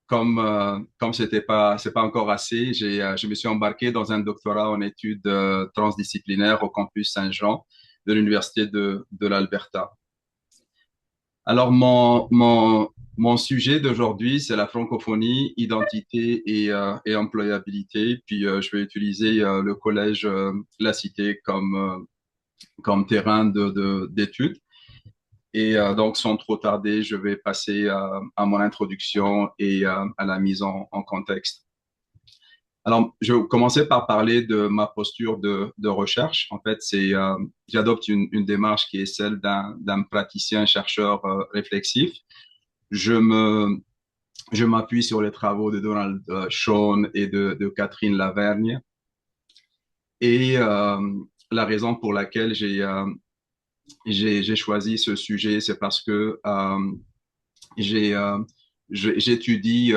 Speaker 5: comme c'est pas encore assez, je me suis embarqué dans un doctorat en études transdisciplinaires au campus Saint-Jean de l'Université de l'Alberta. Alors, mon sujet d'aujourd'hui, c'est la francophonie, identité et employabilité. Puis, je vais utiliser le collège La Cité comme terrain d'études. Et donc, sans trop tarder, je vais passer à mon introduction et à la mise en contexte. Alors, je vais commencer par parler de ma posture de recherche. En fait, j'adopte une démarche qui est celle d'un praticien chercheur réflexif. Je m'appuie sur les travaux de Donald Schoen et de Catherine Lavergne. Et la raison pour laquelle j'ai choisi ce sujet, c'est parce que j'étudie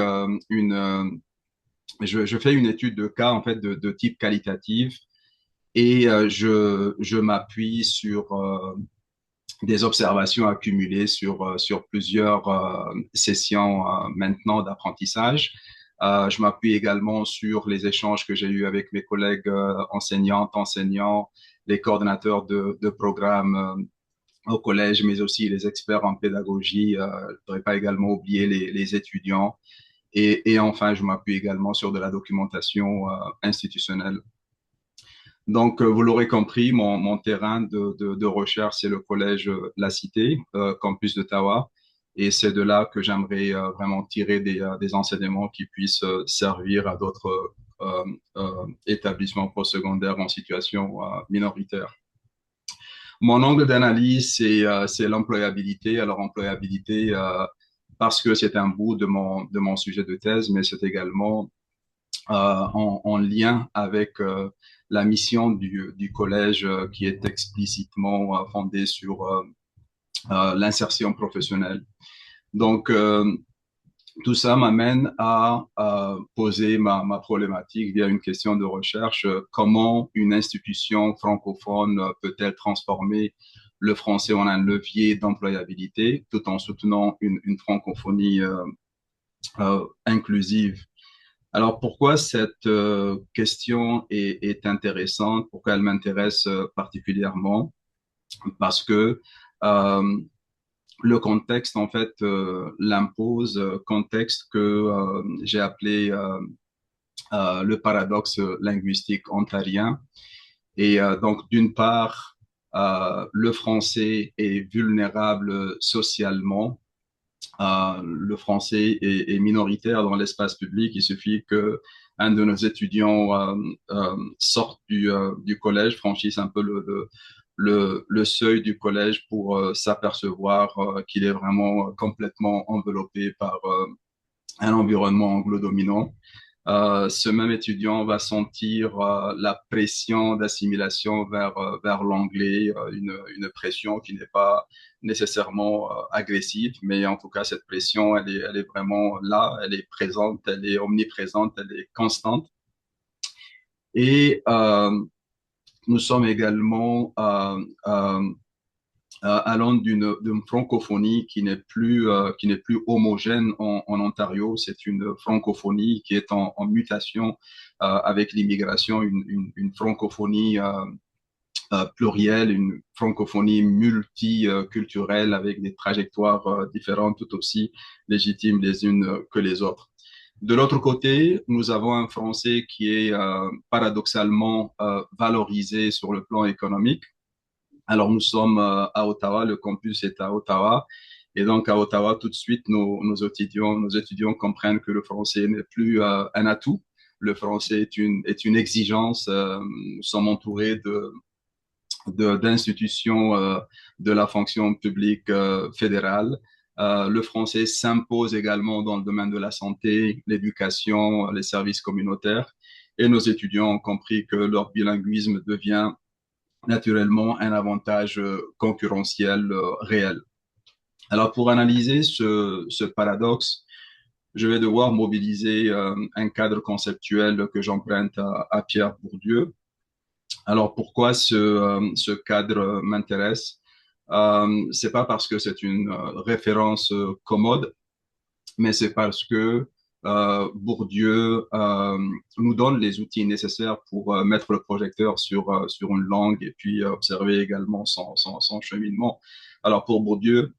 Speaker 5: je fais une étude de cas en fait de type qualitatif et je m'appuie sur des observations accumulées sur plusieurs sessions maintenant d'apprentissage. Je m'appuie également sur les échanges que j'ai eus avec mes collègues enseignants, les coordonnateurs de programmes au collège, mais aussi les experts en pédagogie. Je ne devrais pas également oublier les étudiants. Et enfin, je m'appuie également sur de la documentation institutionnelle. Donc, vous l'aurez compris, mon terrain de recherche, c'est le collège La Cité, campus d'Ottawa. Et c'est de là que j'aimerais vraiment tirer des enseignements qui puissent servir à d'autres établissements postsecondaires en situation minoritaire. Mon angle d'analyse, c'est l'employabilité. Alors, employabilité, parce que c'est un bout de mon sujet de thèse, mais c'est également en lien avec la mission du collège qui est explicitement fondée sur l'insertion professionnelle. Donc, tout ça m'amène à poser ma problématique via une question de recherche. Comment une institution francophone peut-elle transformer le français en un levier d'employabilité tout en soutenant une francophonie inclusive? Alors, pourquoi cette question est intéressante? Pourquoi elle m'intéresse particulièrement? Parce que le contexte, en fait, l'impose, contexte que j'ai appelé le paradoxe linguistique ontarien. Et donc, d'une part, le français est vulnérable socialement. Le français est minoritaire dans l'espace public. Il suffit que un de nos étudiants sorte du collège, franchisse un peu le seuil du collège pour s'apercevoir qu'il est vraiment complètement enveloppé par un environnement anglo-dominant. Ce même étudiant va sentir la pression d'assimilation vers l'anglais, une pression qui n'est pas nécessairement agressive, mais en tout cas, cette pression, elle est vraiment là, elle est présente, elle est omniprésente, elle est constante. Et nous sommes également allant d'une francophonie qui n'est plus homogène en Ontario. C'est une francophonie qui est en mutation avec l'immigration, une francophonie plurielle, une francophonie multiculturelle avec des trajectoires différentes, tout aussi légitimes les unes que les autres. De l'autre côté, nous avons un français qui est paradoxalement valorisé sur le plan économique. Alors, nous sommes à Ottawa, le campus est à Ottawa. Et donc, à Ottawa, tout de suite, nos étudiants comprennent que le français n'est plus un atout. Le français est une exigence. Nous sommes entourés d'institutions de la fonction publique fédérale. Le français s'impose également dans le domaine de la santé, l'éducation, les services communautaires. et nos étudiants ont compris que leur bilinguisme devient naturellement un avantage concurrentiel réel. Alors, pour analyser ce paradoxe, je vais devoir mobiliser un cadre conceptuel que j'emprunte à Pierre Bourdieu. Alors, pourquoi ce cadre m'intéresse? C'est pas parce que c'est une référence commode, mais c'est parce que Bourdieu nous donne les outils nécessaires pour mettre le projecteur sur une langue et puis observer également son cheminement. Alors, pour Bourdieu,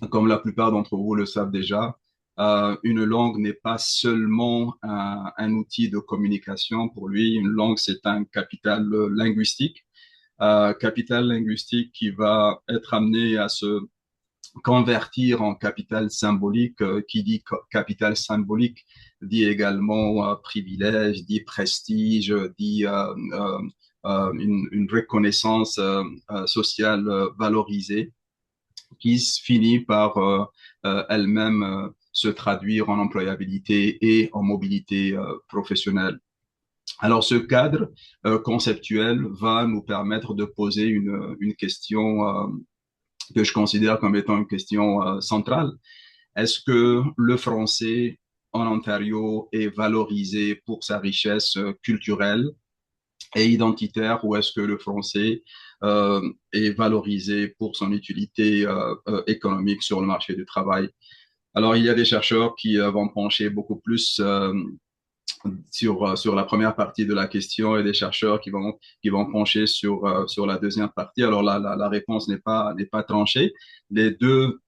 Speaker 5: comme la plupart d'entre vous le savent déjà, une langue n'est pas seulement un outil de communication. Pour lui, une langue, c'est un capital linguistique qui va être amené à se convertir en capital symbolique. Qui dit capital symbolique dit également privilège, dit prestige, dit une reconnaissance sociale valorisée qui finit par elle-même se traduire en employabilité et en mobilité professionnelle. Alors, ce cadre conceptuel va nous permettre de poser une question que je considère comme étant une question centrale. Est-ce que le français en Ontario est valorisé pour sa richesse culturelle et identitaire, ou est-ce que le français est valorisé pour son utilité économique sur le marché du travail? Alors, il y a des chercheurs qui vont pencher beaucoup plus sur la première partie de la question et des chercheurs qui vont pencher sur la deuxième partie. Alors, la réponse n'est pas tranchée. Les deux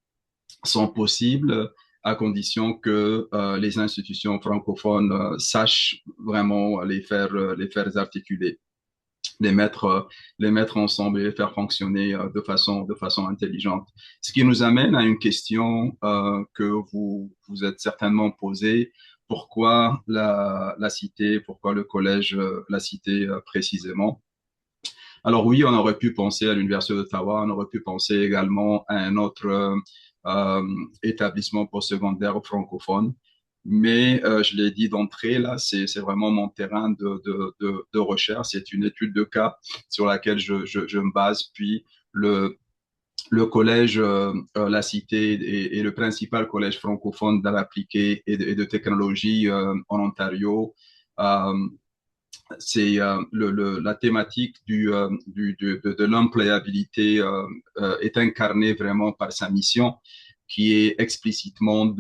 Speaker 5: sont possibles à condition que les institutions francophones sachent vraiment les faire articuler, les mettre ensemble et les faire fonctionner de façon intelligente. Ce qui nous amène à une question que vous êtes certainement posée. Pourquoi la cité, pourquoi le collège la cité précisément? Alors oui, on aurait pu penser à l'Université d'Ottawa, on aurait pu penser également à un autre établissement postsecondaire francophone. Mais je l'ai dit d'entrée, là, c'est vraiment mon terrain de recherche. C'est une étude de cas sur laquelle je me base. Puis le collège La Cité est le principal collège francophone d'art appliqué et de technologie en Ontario. Euh, c'est la thématique de l'employabilité est incarnée vraiment par sa mission qui est explicitement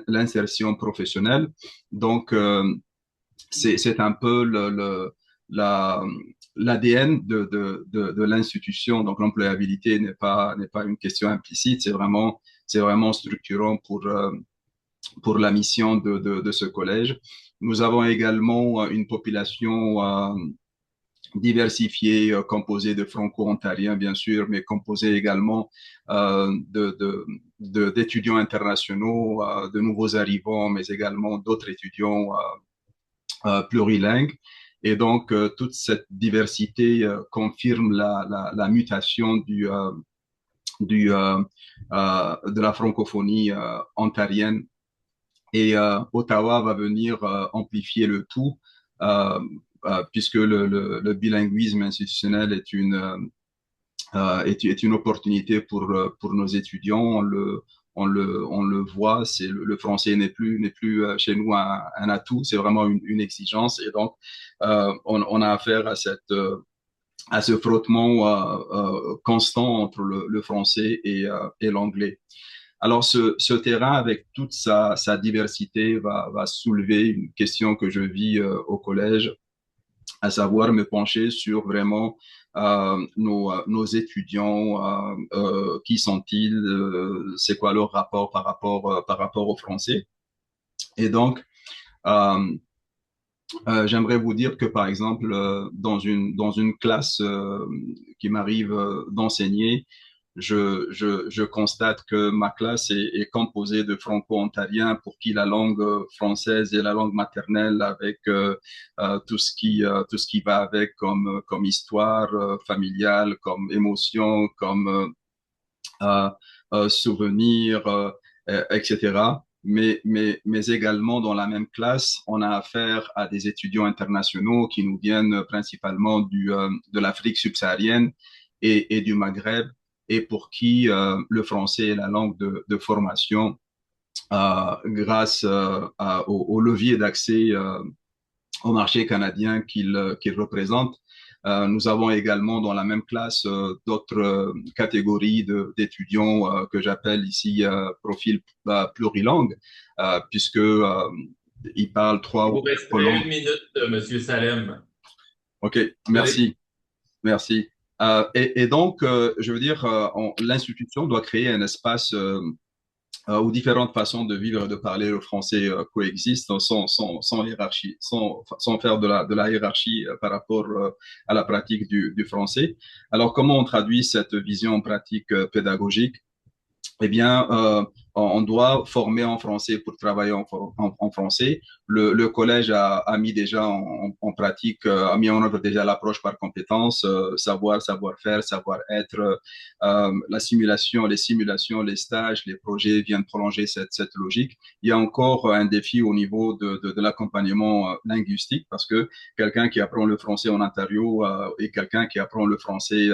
Speaker 5: l'insertion professionnelle. Donc, c'est un peu l'ADN de l'institution. Donc, l'employabilité n'est pas une question implicite, c'est vraiment structurant pour la mission de ce collège. Nous avons également une population diversifiée, composée de franco-ontariens, bien sûr, mais composée également d'étudiants internationaux, de nouveaux arrivants, mais également d'autres étudiants plurilingues. Et donc, toute cette diversité confirme la mutation de la francophonie ontarienne. Et Ottawa va venir amplifier le tout, puisque le bilinguisme institutionnel est une opportunité pour nos étudiants. On le voit, le français n'est plus chez nous un atout, c'est vraiment une exigence. Et donc, on a affaire à ce frottement constant entre le français et l'anglais. Alors, ce terrain, avec toute sa diversité, va soulever une question que je vis au collège, à savoir me pencher sur vraiment nos étudiants, qui sont-ils, c'est quoi leur rapport par rapport au français. Et donc, euh, j'aimerais vous dire que, par exemple, dans une classe qui m'arrive d'enseigner, je constate que ma classe est composée de franco-ontariens pour qui la langue française est la langue maternelle, avec tout ce qui va avec comme histoire familiale, comme émotion, comme souvenir, etc. mais également dans la même classe, on a affaire à des étudiants internationaux qui nous viennent principalement de l'Afrique subsaharienne et du Maghreb, et pour qui le français est la langue de formation grâce au levier d'accès au marché canadien qu'il représente. Nous avons également dans la même classe d'autres catégories d'étudiants que j'appelle ici profil plurilingue, puisque ils parlent
Speaker 2: Il
Speaker 5: trois ou
Speaker 2: vous
Speaker 5: quatre
Speaker 2: resterait
Speaker 5: langues.
Speaker 2: une minute, Monsieur Salem.
Speaker 5: OK,
Speaker 2: Allez.
Speaker 5: merci. Et donc, je veux dire, l'institution doit créer un espace où différentes façons de vivre et de parler le français coexistent sans hiérarchie, sans faire de la hiérarchie par rapport à la pratique du français. Alors, comment on traduit cette vision en pratique pédagogique? Eh bien, on doit former en français pour travailler en français. Le collège a mis déjà en pratique, a mis en œuvre déjà l'approche par compétences, savoir-faire, savoir-être. La simulation, les simulations, les stages, les projets viennent prolonger cette logique. Il y a encore un défi au niveau de l'accompagnement linguistique parce que quelqu'un qui apprend le français en Ontario et quelqu'un qui apprend le français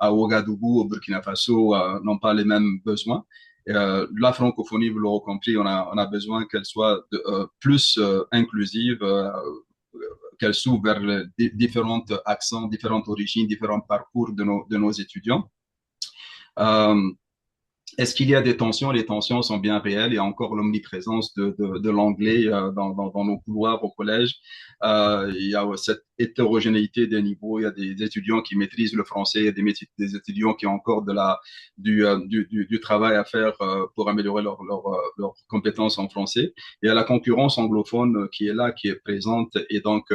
Speaker 5: à Ouagadougou, au Burkina Faso, n'ont pas les mêmes besoins. La francophonie, vous l'aurez compris, on a besoin qu'elle soit plus inclusive, qu'elle s'ouvre vers les différents accents, différentes origines, différents parcours de nos étudiants. Euh, Est-ce qu'il y a des tensions? Les tensions sont bien réelles. Il y a encore l'omniprésence de l'anglais dans nos couloirs au collège. Il y a cette hétérogénéité des niveaux. Il y a des étudiants qui maîtrisent le français, il y a des étudiants qui ont encore du travail à faire pour améliorer leurs compétences en français. Il y a la concurrence anglophone qui est là, qui est présente. Et donc,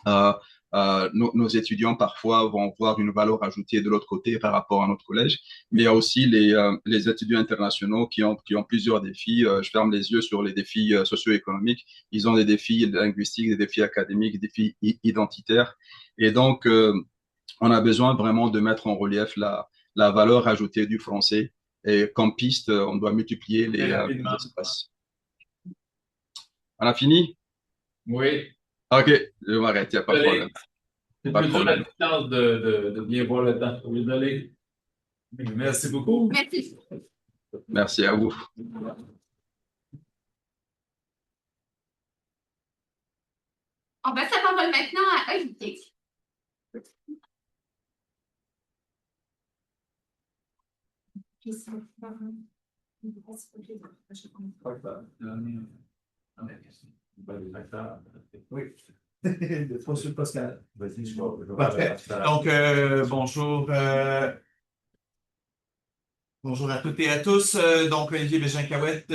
Speaker 5: euh, nos étudiants parfois vont voir une valeur ajoutée de l'autre côté par rapport à notre collège, mais il y a aussi les étudiants internationaux qui ont plusieurs défis. Je ferme les yeux sur les défis socio-économiques. Ils ont des défis linguistiques, des défis académiques, des défis identitaires. Et donc, on a besoin vraiment de mettre en relief la valeur ajoutée du français. Et comme piste, on doit multiplier les espaces. On a fini?
Speaker 2: Oui.
Speaker 5: OK, je m'arrête, il n'y a pas de problème.
Speaker 2: C'est
Speaker 5: Pas de
Speaker 2: plutôt la
Speaker 5: problème.
Speaker 2: distance de bien voir le temps. Désolé. Merci beaucoup.
Speaker 1: Merci.
Speaker 5: Merci à vous.
Speaker 1: On passe la parole maintenant à Olivier.
Speaker 7: Oui. Monsieur Pascal. Parfait. Donc, bonjour. Bonjour à toutes et à tous. Donc, Olivier Bégin-Cahouette.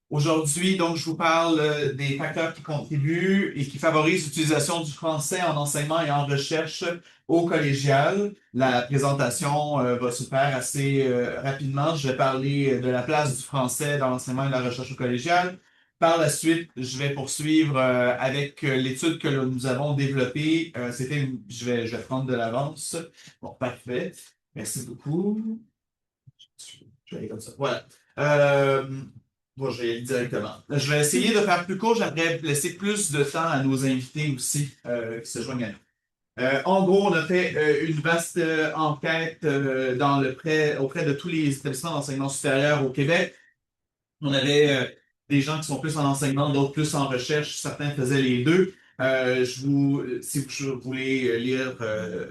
Speaker 7: Aujourd'hui, donc, je vous parle des facteurs qui contribuent et qui favorisent l'utilisation du français en enseignement et en recherche au collégial. La présentation va se faire assez rapidement. Je vais parler de la place du français dans l'enseignement et la recherche au collégial. Par la suite, je vais poursuivre avec l'étude que nous avons développée. Je vais prendre de l'avance. Bon, parfait. Merci beaucoup. Je vais aller comme ça. Voilà. Bon, je vais y aller directement. Je vais essayer de faire plus court. J'aimerais laisser plus de temps à nos invités aussi qui se joignent à nous. En gros, on a fait une vaste enquête auprès de tous les établissements d'enseignement supérieur au Québec. On avait des gens qui sont plus en enseignement, d'autres plus en recherche. Certains faisaient les deux. Si vous voulez lire,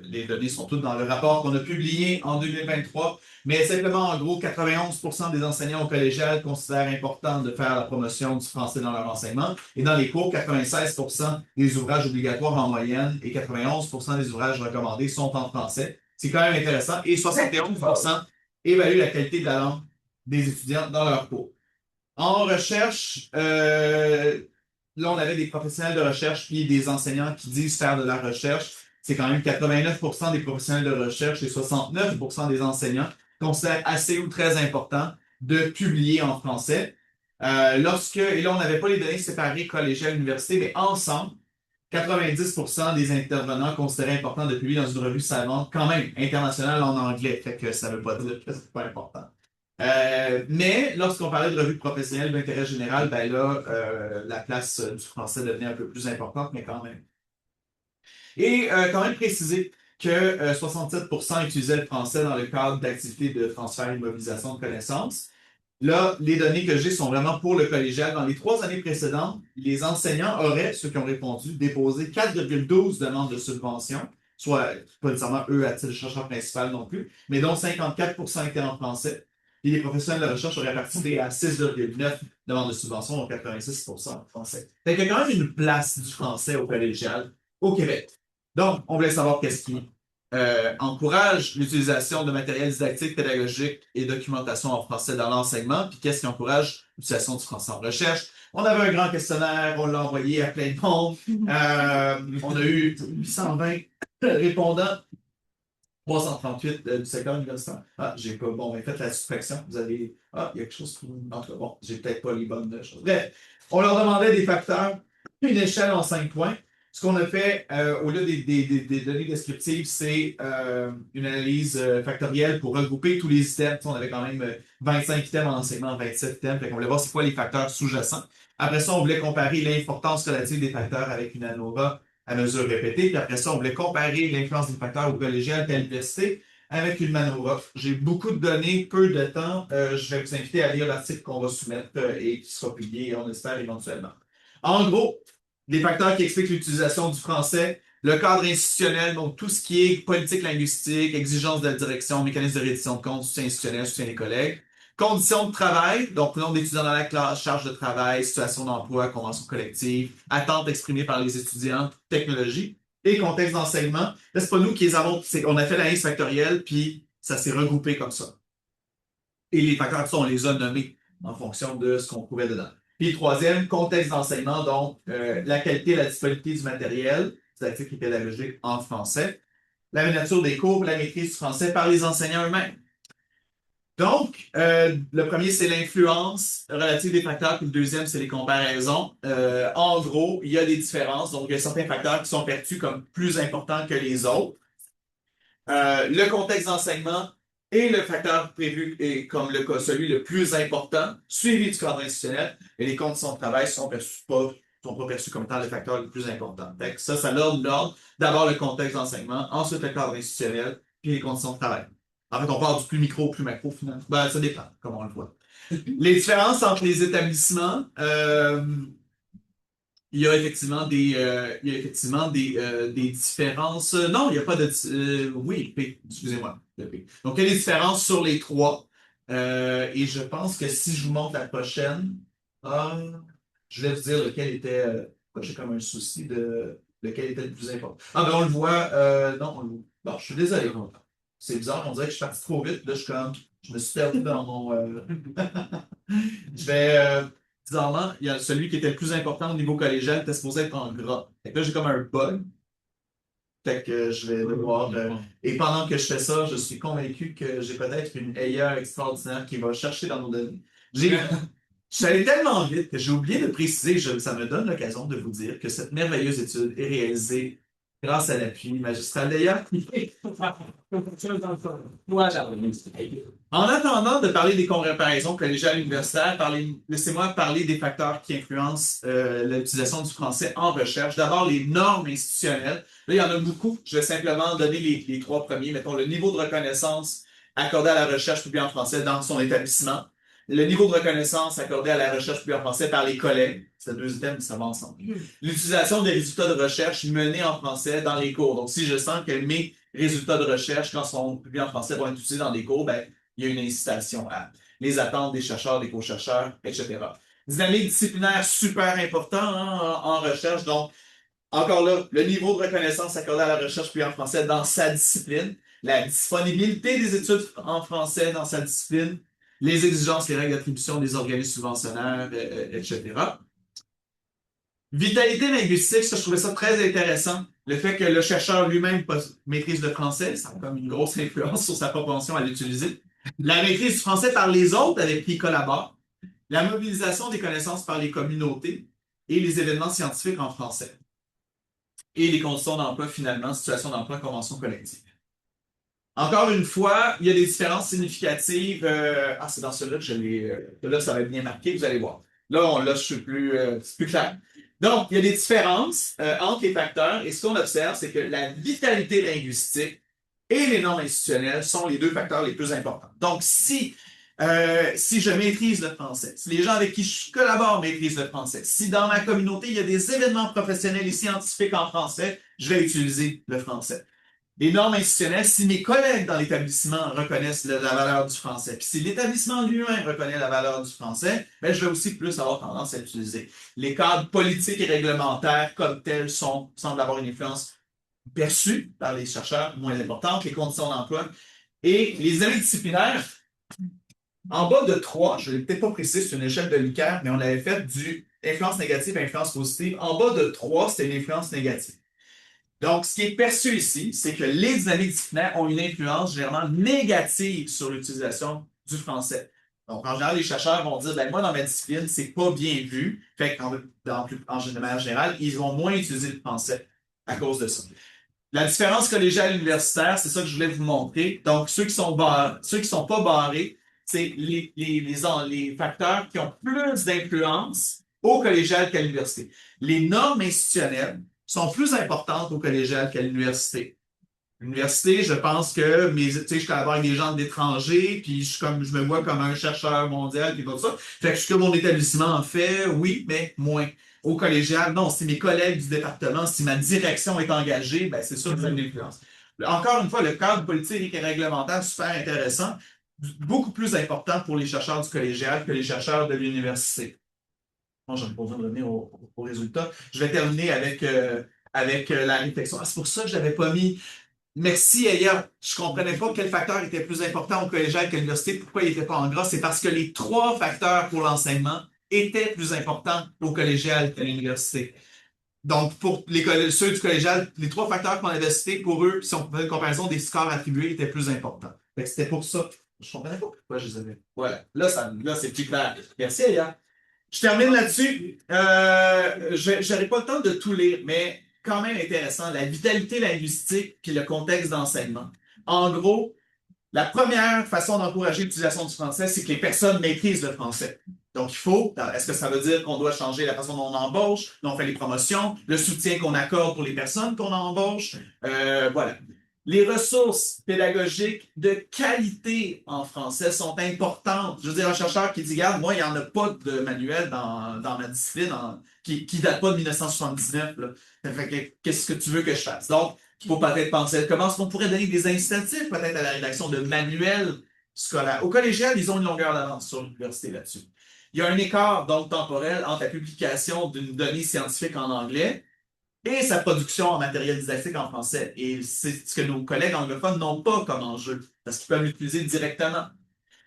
Speaker 7: les données sont toutes dans le rapport qu'on a publié en 2023. Mais simplement, en gros, 91% des enseignants au collégial considèrent important de faire la promotion du français dans leur enseignement. Et dans les cours, 96% des ouvrages obligatoires en moyenne et 91% des ouvrages recommandés sont en français. C'est quand même intéressant. Et 71% évaluent la qualité de la langue des étudiants dans leurs cours. En recherche, là, on avait des professionnels de recherche puis des enseignants qui disent faire de la recherche. C'est quand même 89% des professionnels de recherche et 69% des enseignants considèrent assez ou très important de publier en français. Et là, on n'avait pas les données séparées collégiales, université, mais ensemble, 90% des intervenants considéraient important de publier dans une revue savante, quand même internationale en anglais. Fait que ça veut pas dire que c'est pas important. Mais lorsqu'on parlait de revue professionnelle d'intérêt général, ben là, la place du français devenait un peu plus importante, mais quand même. Et quand même préciser que 67% utilisaient le français dans le cadre d'activités de transfert et de mobilisation de connaissances. Là, les données que j'ai sont vraiment pour le collégial. Dans les 3 années précédentes, les enseignants auraient, ceux qui ont répondu, déposé 4,12 demandes de subvention, soit pas nécessairement eux à titre de chercheur principal non plus, mais dont 54% étaient en français. Et les professionnels de recherche auraient participé à 6,9 demandes de subvention, donc 86% en français. Fait qu'il y a quand même une place du français au collégial au Québec. Donc, on voulait savoir qu'est-ce qui encourage l'utilisation de matériel didactique, pédagogique et documentation en français dans l'enseignement, puis qu'est-ce qui encourage l'utilisation du français en recherche. On avait un grand questionnaire, on l'a envoyé à plein de monde. On a eu 820 répondants, 338 du secteur universitaire. Ah, j'ai pas. Bon, faites la soustraction. Vous avez. Ah, il y a quelque chose qui. En tout cas, bon, j'ai peut-être pas les bonnes choses. Bref, on leur demandait des facteurs, une échelle en 5 points. Ce qu'on a fait, au lieu des données descriptives, c'est une analyse factorielle pour regrouper tous les items. On avait quand même 25 items en enseignement, 27 items. Fait qu'on voulait voir c'est quoi les facteurs sous-jacents. Après ça, on voulait comparer l'importance relative des facteurs avec une ANOVA à mesure répétée. Puis après ça, on voulait comparer l'influence des facteurs au collégial et à l'université avec une MANOVA. J'ai beaucoup de données, peu de temps. Je vais vous inviter à lire l'article qu'on va soumettre et qui sera publié, on espère, éventuellement. En gros, les facteurs qui expliquent l'utilisation du français, le cadre institutionnel, donc tout ce qui est politique linguistique, exigence de la direction, mécanisme de reddition de comptes, soutien institutionnel, soutien des collègues. Conditions de travail, donc nombre d'étudiants dans la classe, charge de travail, situation d'emploi, convention collective, attentes exprimées par les étudiants, technologie et contexte d'enseignement. Là, c'est pas nous qui les avons, on a fait l'analyse factorielle, puis ça s'est regroupé comme ça. Et les facteurs, on les a nommés en fonction de ce qu'on trouvait dedans. Puis troisième, contexte d'enseignement, donc la qualité et la disponibilité du matériel didactique et pédagogique en français, la nature des cours, la maîtrise du français par les enseignants eux-mêmes. Donc, le premier, c'est l'influence relative des facteurs, puis le deuxième, c'est les comparaisons. En gros, il y a des différences, donc il y a certains facteurs qui sont perçus comme plus importants que les autres. Le contexte d'enseignement et le facteur prévu est comme celui le plus important, suivi du cadre institutionnel, et les conditions de travail sont pas perçus comme étant le facteur le plus important. Donc, ça l'ordre. D'abord le contexte d'enseignement, ensuite le cadre institutionnel, puis les conditions de travail. En fait, on part du plus micro au plus macro, finalement. Ben, ça dépend, comme on le voit. Les différences entre les établissements, il y a effectivement des différences. Non, il n'y a pas de. Oui, P, excusez-moi, le P. Donc, il y a des différences sur les 3. Et je pense que si je vous montre la prochaine, je vais vous dire lequel était. J'ai comme un souci de lequel était le plus important. Ah, ben on le voit. Non, on le voit. Bon, je suis désolé. C'est bizarre, on dirait que je suis parti trop vite. Là, je me suis perdu dans mon. Je vais. Bizarrement, il y a celui qui était le plus important au niveau collégial était supposé être en gras. Fait que là, j'ai comme un bug. Fait que je vais devoir. Et pendant que je fais ça, je suis convaincu que j'ai peut-être une AI extraordinaire qui va chercher dans nos données. Je suis allé tellement vite que j'ai oublié de préciser, ça me donne l'occasion de vous dire que cette merveilleuse étude est réalisée grâce à l'appui magistral d'IA. Voilà. En attendant de parler des comparaisons collégiales universitaires, laissez-moi parler des facteurs qui influencent l'utilisation du français en recherche. D'abord, les normes institutionnelles. Là, il y en a beaucoup. Je vais simplement donner les 3 premiers. Mettons le niveau de reconnaissance accordé à la recherche publiée en français dans son établissement. Le niveau de reconnaissance accordé à la recherche publiée en français par les collègues. C'est 2 items, ça va ensemble. L'utilisation des résultats de recherche menés en français dans les cours. Donc, si je sens que mes résultats de recherche, quand ils sont publiés en français, vont être utilisés dans des cours, ben, il y a une incitation à les attentes des chercheurs, des co-chercheurs, etc. Dynamique disciplinaire super important en recherche. Donc, encore là, le niveau de reconnaissance accordé à la recherche publiée en français dans sa discipline, la disponibilité des études en français dans sa discipline, les exigences, les règles d'attribution des organismes subventionnaires, etc. Vitalité linguistique, ça, je trouvais ça très intéressant. Le fait que le chercheur lui-même maîtrise le français, ça a comme une grosse influence sur sa propension à l'utiliser. La maîtrise du français par les autres avec qui il collabore. La mobilisation des connaissances par les communautés et les événements scientifiques en français. Et les conditions d'emploi, finalement, situation d'emploi, convention collective. Encore une fois, il y a des différences significatives. C'est dans celui-là que je l'ai. Là, ça va être bien marqué, vous allez voir. Là, je suis c'est plus clair. Donc, il y a des différences entre les facteurs, et ce qu'on observe, c'est que la vitalité linguistique et les normes institutionnelles sont les deux facteurs les plus importants. Donc, si je maîtrise le français, si les gens avec qui je collabore maîtrisent le français, si dans ma communauté, il y a des événements professionnels et scientifiques en français, je vais utiliser le français. Les normes institutionnelles, si mes collègues dans l'établissement reconnaissent la valeur du français, puis si l'établissement lui-même reconnaît la valeur du français, ben, je vais aussi plus avoir tendance à l'utiliser. Les cadres politiques et réglementaires comme tels semblent avoir une influence perçue par les chercheurs moins importante, les conditions d'emploi. Et les examens disciplinaires, en bas de 3, je ne l'ai peut-être pas précisé, c'est une échelle de Likert, mais on avait fait du influence négative à influence positive. En bas de 3, c'était une influence négative. Donc, ce qui est perçu ici, c'est que les dynamiques disciplinaires ont une influence généralement négative sur l'utilisation du français. Donc, en général, les chercheurs vont dire, ben, moi, dans ma discipline, c'est pas bien vu. Fait qu'en de manière générale, ils vont moins utiliser le français à cause de ça. La différence collégiale et universitaire, c'est ça que je voulais vous montrer. Donc, ceux qui sont pas barrés, c'est les facteurs qui ont plus d'influence au collégial qu'à l'université. Les normes institutionnelles sont plus importantes au collégial qu'à l'université. L'université, je pense que je collabore avec des gens d'étrangers, puis je me vois comme un chercheur mondial, puis comme ça. Fait que ce que mon établissement en fait, oui, mais moins. Au collégial, non, si mes collègues du département, si ma direction est engagée, ben c'est sûr que ça a une influence. Encore une fois, le cadre politique et réglementaire, super intéressant, beaucoup plus important pour les chercheurs du collégial que les chercheurs de l'université. Bon, j'en ai pas besoin de revenir au résultat. Je vais terminer avec la réflexion. C'est pour ça que je l'avais pas mis. Merci, ailleurs. Je comprenais pas quel facteur était plus important au collégial qu'à l'université. Pourquoi il n'était pas en gras? C'est parce que les 3 facteurs pour l'enseignement étaient plus importants au collégial qu'à l'université. Donc, pour ceux du collégial, les 3 facteurs qu'on avait cités, pour eux, si on faisait une comparaison des scores attribués, étaient plus importants. C'était pour ça. Je comprenais pas pourquoi je les avais. Voilà. Là, c'est plus clair. Merci, ailleurs. Je termine là-dessus. Je n'aurai pas le temps de tout lire, mais quand même intéressant. La vitalité linguistique puis le contexte d'enseignement. En gros, la première façon d'encourager l'utilisation du français, c'est que les personnes maîtrisent le français. Donc, est-ce que ça veut dire qu'on doit changer la façon dont on embauche, dont on fait les promotions, le soutien qu'on accorde pour les personnes qu'on embauche? Voilà. Les ressources pédagogiques de qualité en français sont importantes. Je veux dire, un chercheur qui dit, regarde, moi, il n'y en a pas de manuel dans ma discipline qui date pas de 1979. Là. Qu'est-ce que tu veux que je fasse? Donc, il faut peut-être penser comment est-ce qu'on pourrait donner des incitatifs peut-être à la rédaction de manuels scolaires. Au collégial, ils ont une longueur d'avance sur l'université là-dessus. Il y a un écart donc temporel entre la publication d'une donnée scientifique en anglais et sa production en matériel didactique en français. Et c'est ce que nos collègues anglophones n'ont pas comme enjeu, parce qu'ils peuvent l'utiliser directement.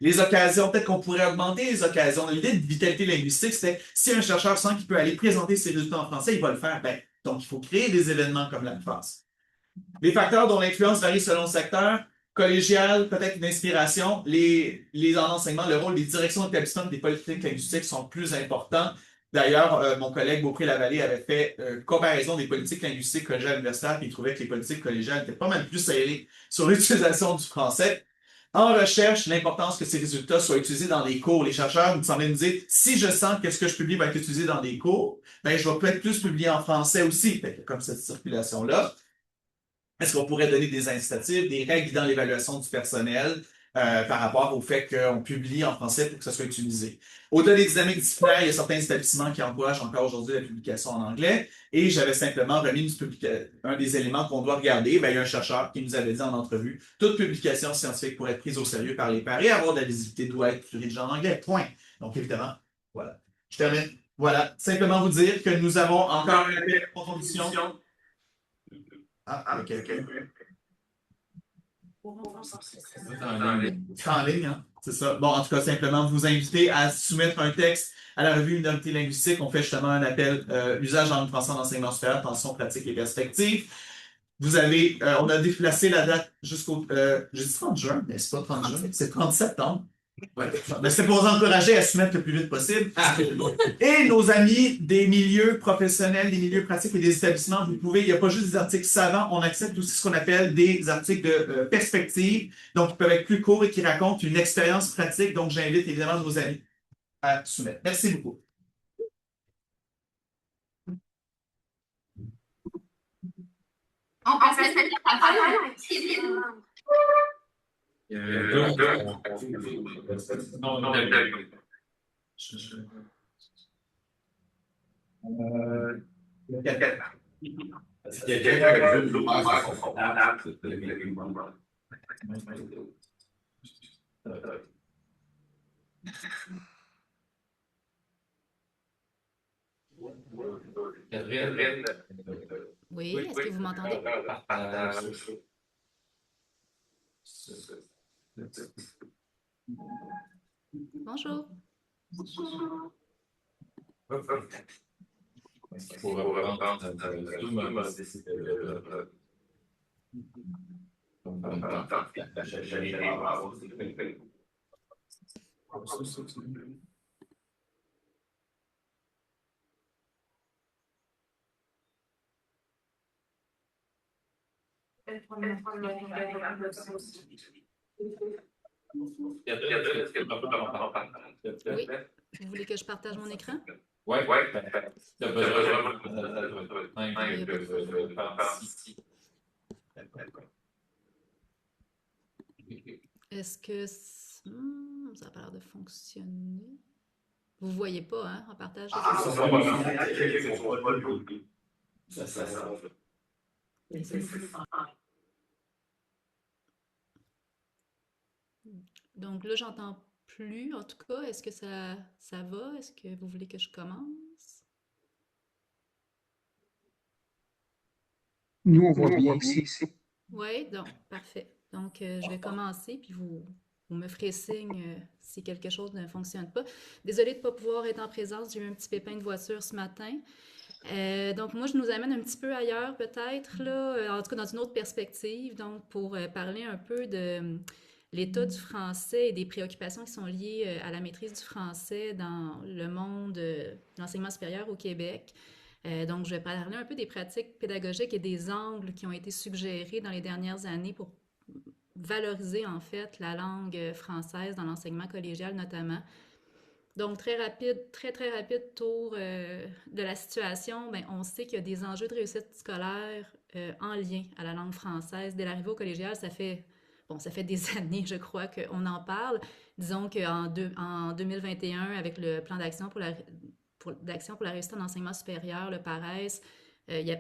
Speaker 7: Les occasions, peut-être qu'on pourrait augmenter les occasions. L'idée de vitalité linguistique, c'était si un chercheur sent qu'il peut aller présenter ses résultats en français, il va le faire. Donc, il faut créer des événements comme la phase. Les facteurs dont l'influence varie selon le secteur, collégial, peut-être une inspiration, les en enseignement, le rôle des directions d'établissement des politiques linguistiques sont plus importants. D'ailleurs, mon collègue Beaupré-Lavallée avait fait comparaison des politiques linguistiques collégiales universitaires et il trouvait que les politiques collégiales étaient pas mal plus serrées sur l'utilisation du français. En recherche, l'importance que ces résultats soient utilisés dans les cours. Les chercheurs nous semblaient nous dire, si je sens que ce que je publie va être utilisé dans des cours, je vais peut-être plus publier en français aussi. Comme cette circulation-là. Est-ce qu'on pourrait donner des incitatifs, des règles dans l'évaluation du personnel par rapport au fait qu'on publie en français pour que ça soit utilisé? Au-delà des dynamiques disciplinaires, il y a certains établissements qui encouragent encore aujourd'hui la publication en anglais. Et j'avais simplement remis un des éléments qu'on doit regarder. Il y a un chercheur qui nous avait dit en entrevue, toute publication scientifique pour être prise au sérieux par les pairs et avoir de la visibilité doit être rédigée en anglais. Point. Donc, évidemment, voilà. Je termine. Voilà. Simplement vous dire que nous avons encore une approfondition. OK. C'est en ligne, hein? C'est ça. Bon, en tout cas, simplement vous inviter à soumettre un texte à la revue Minorité linguistique. On fait justement un appel usage en français en enseignement supérieur, tension, pratique et perspective. On a déplacé la date jusqu'au j'ai dit 30 juin, mais c'est pas 30 juin, c'est 30 septembre. Ouais, mais c'est pour vous encourager à soumettre le plus vite possible. Et nos amis des milieux professionnels, des milieux pratiques et des établissements, vous pouvez, il n'y a pas juste des articles savants, on accepte aussi ce qu'on appelle des articles de perspective, donc qui peuvent être plus courts et qui racontent une expérience pratique. Donc, j'invite évidemment nos amis à soumettre. Merci beaucoup.
Speaker 1: On passe maintenant la parole à Kevin.
Speaker 8: Oui, est-ce que vous m'entendez? Bonjour. Oui, vous voulez que je partage mon écran?
Speaker 2: Ouais.
Speaker 8: Est-ce que ça n'a pas l'air de fonctionner? Vous ne voyez pas, hein, en partage? Donc là, j'entends plus, en tout cas. Est-ce que ça va? Est-ce que vous voulez que je commence?
Speaker 4: Nous, on voit bien ici.
Speaker 8: Oui, donc, parfait. Donc, je vais commencer, puis vous me ferez signe si quelque chose ne fonctionne pas. Désolée de ne pas pouvoir être en présence, j'ai eu un petit pépin de voiture ce matin. Donc, moi, je nous amène un petit peu ailleurs, peut-être, là, en tout cas dans une autre perspective, donc pour parler un peu de l'état du français et des préoccupations qui sont liées à la maîtrise du français dans le monde de l'enseignement supérieur au Québec. Donc, je vais parler un peu des pratiques pédagogiques et des angles qui ont été suggérés dans les dernières années pour valoriser, en fait, la langue française dans l'enseignement collégial, notamment. Donc, très rapide tour de la situation. Bien, on sait qu'il y a des enjeux de réussite scolaire en lien à la langue française. Dès l'arrivée au collégial, ça fait des années, je crois, qu'on en parle. Disons qu'en 2021, avec le plan d'action pour la réussite en enseignement supérieur, le PARES,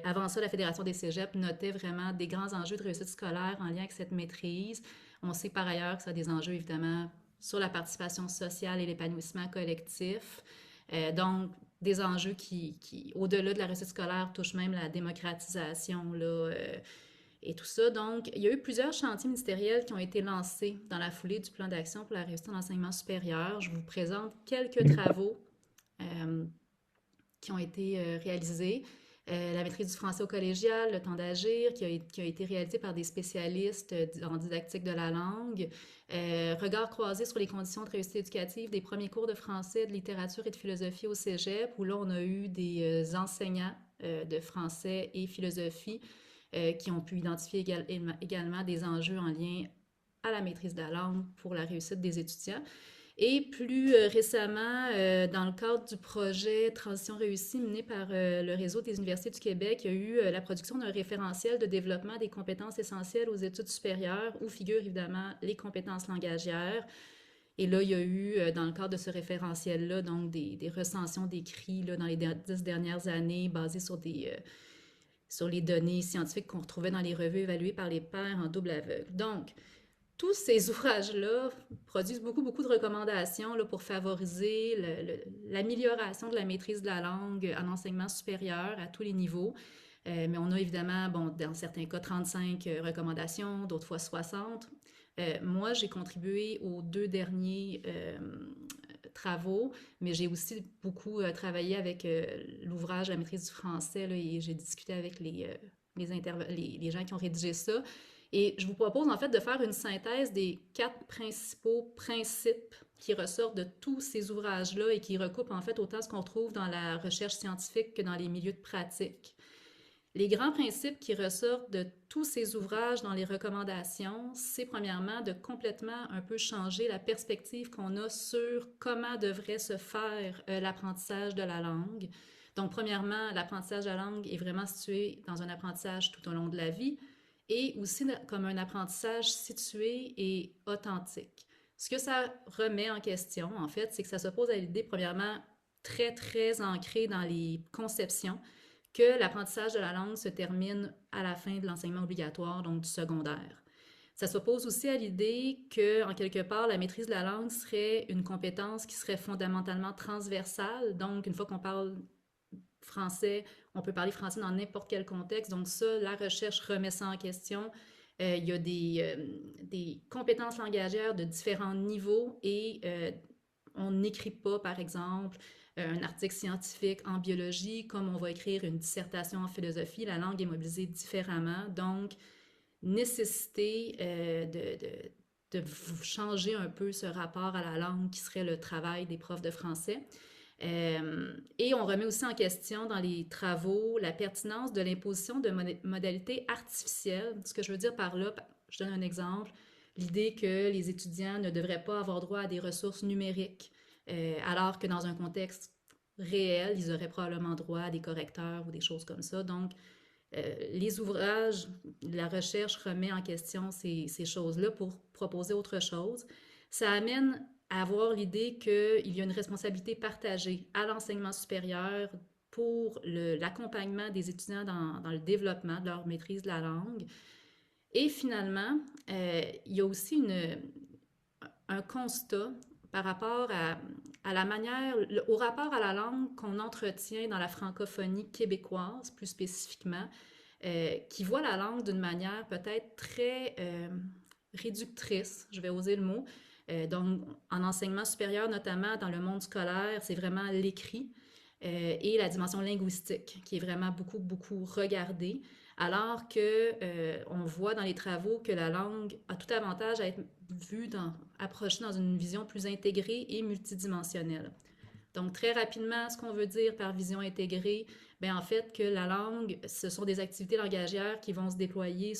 Speaker 8: avant ça, la Fédération des cégeps notait vraiment des grands enjeux de réussite scolaire en lien avec cette maîtrise. On sait par ailleurs que ça a des enjeux, évidemment, sur la participation sociale et l'épanouissement collectif. Donc, des enjeux qui, au-delà de la réussite scolaire, touchent même la démocratisation là, et tout ça. Donc, il y a eu plusieurs chantiers ministériels qui ont été lancés dans la foulée du plan d'action pour la réussite en enseignement supérieur. Je vous présente quelques travaux qui ont été réalisés. La maîtrise du français au collégial, le temps d'agir, qui a été réalisé par des spécialistes en didactique de la langue. Regard croisé sur les conditions de réussite éducative des premiers cours de français, de littérature et de philosophie au cégep, où là, on a eu des enseignants de français et philosophie qui ont pu identifier également des enjeux en lien à la maîtrise de la langue pour la réussite des étudiants. Et plus récemment, dans le cadre du projet Transition réussie mené par le réseau des universités du Québec, il y a eu la production d'un référentiel de développement des compétences essentielles aux études supérieures, où figurent évidemment les compétences langagières. Et là, il y a eu, dans le cadre de ce référentiel-là, donc des recensions d'écrits dans les 10 dernières années, basées sur les données scientifiques qu'on retrouvait dans les revues évaluées par les pairs en double aveugle. Donc, tous ces ouvrages-là produisent beaucoup de recommandations là, pour favoriser l'amélioration de la maîtrise de la langue en enseignement supérieur à tous les niveaux. Mais on a évidemment, dans certains cas, 35 recommandations, d'autres fois 60. Moi, j'ai contribué aux 2 derniers travaux, mais j'ai aussi beaucoup travaillé avec l'ouvrage La maîtrise du français là, et j'ai discuté avec les gens qui ont rédigé ça. Et je vous propose en fait de faire une synthèse des 4 principaux principes qui ressortent de tous ces ouvrages-là et qui recoupent en fait autant ce qu'on trouve dans la recherche scientifique que dans les milieux de pratique. Les grands principes qui ressortent de tous ces ouvrages dans les recommandations, c'est premièrement de complètement un peu changer la perspective qu'on a sur comment devrait se faire l'apprentissage de la langue. Donc, premièrement, l'apprentissage de la langue est vraiment situé dans un apprentissage tout au long de la vie et aussi comme un apprentissage situé et authentique. Ce que ça remet en question, en fait, c'est que ça s'oppose à l'idée, premièrement, très, très ancrée dans les conceptions, que l'apprentissage de la langue se termine à la fin de l'enseignement obligatoire, donc du secondaire. Ça s'oppose aussi à l'idée que, en quelque part, la maîtrise de la langue serait une compétence qui serait fondamentalement transversale. Donc, une fois qu'on parle français, on peut parler français dans n'importe quel contexte. Donc ça, la recherche remet ça en question. Il y a des compétences langagières de différents niveaux et on n'écrit pas, par exemple, un article scientifique en biologie comme on va écrire une dissertation en philosophie. La langue est mobilisée différemment. Donc, nécessité de changer un peu ce rapport à la langue qui serait le travail des profs de français. Et on remet aussi en question dans les travaux la pertinence de l'imposition de modalités artificielles. Ce que je veux dire par là, je donne un exemple, l'idée que les étudiants ne devraient pas avoir droit à des ressources numériques, alors que dans un contexte réel, ils auraient probablement droit à des correcteurs ou des choses comme ça. Donc, les ouvrages, la recherche remet en question ces choses-là pour proposer autre chose. Ça amène à avoir l'idée qu'il y a une responsabilité partagée à l'enseignement supérieur pour l'accompagnement des étudiants dans le développement de leur maîtrise de la langue. Et finalement, il y a aussi un constat par rapport à la manière, au rapport à la langue qu'on entretient dans la francophonie québécoise, plus spécifiquement, qui voit la langue d'une manière peut-être très réductrice, je vais oser le mot. Donc, en enseignement supérieur, notamment dans le monde scolaire, c'est vraiment l'écrit et la dimension linguistique qui est vraiment beaucoup, beaucoup regardée, alors que on voit dans les travaux que la langue a tout avantage à être vue, approchée dans une vision plus intégrée et multidimensionnelle. Donc, très rapidement, ce qu'on veut dire par vision intégrée, bien, en fait, que la langue, ce sont des activités langagières qui vont se déployer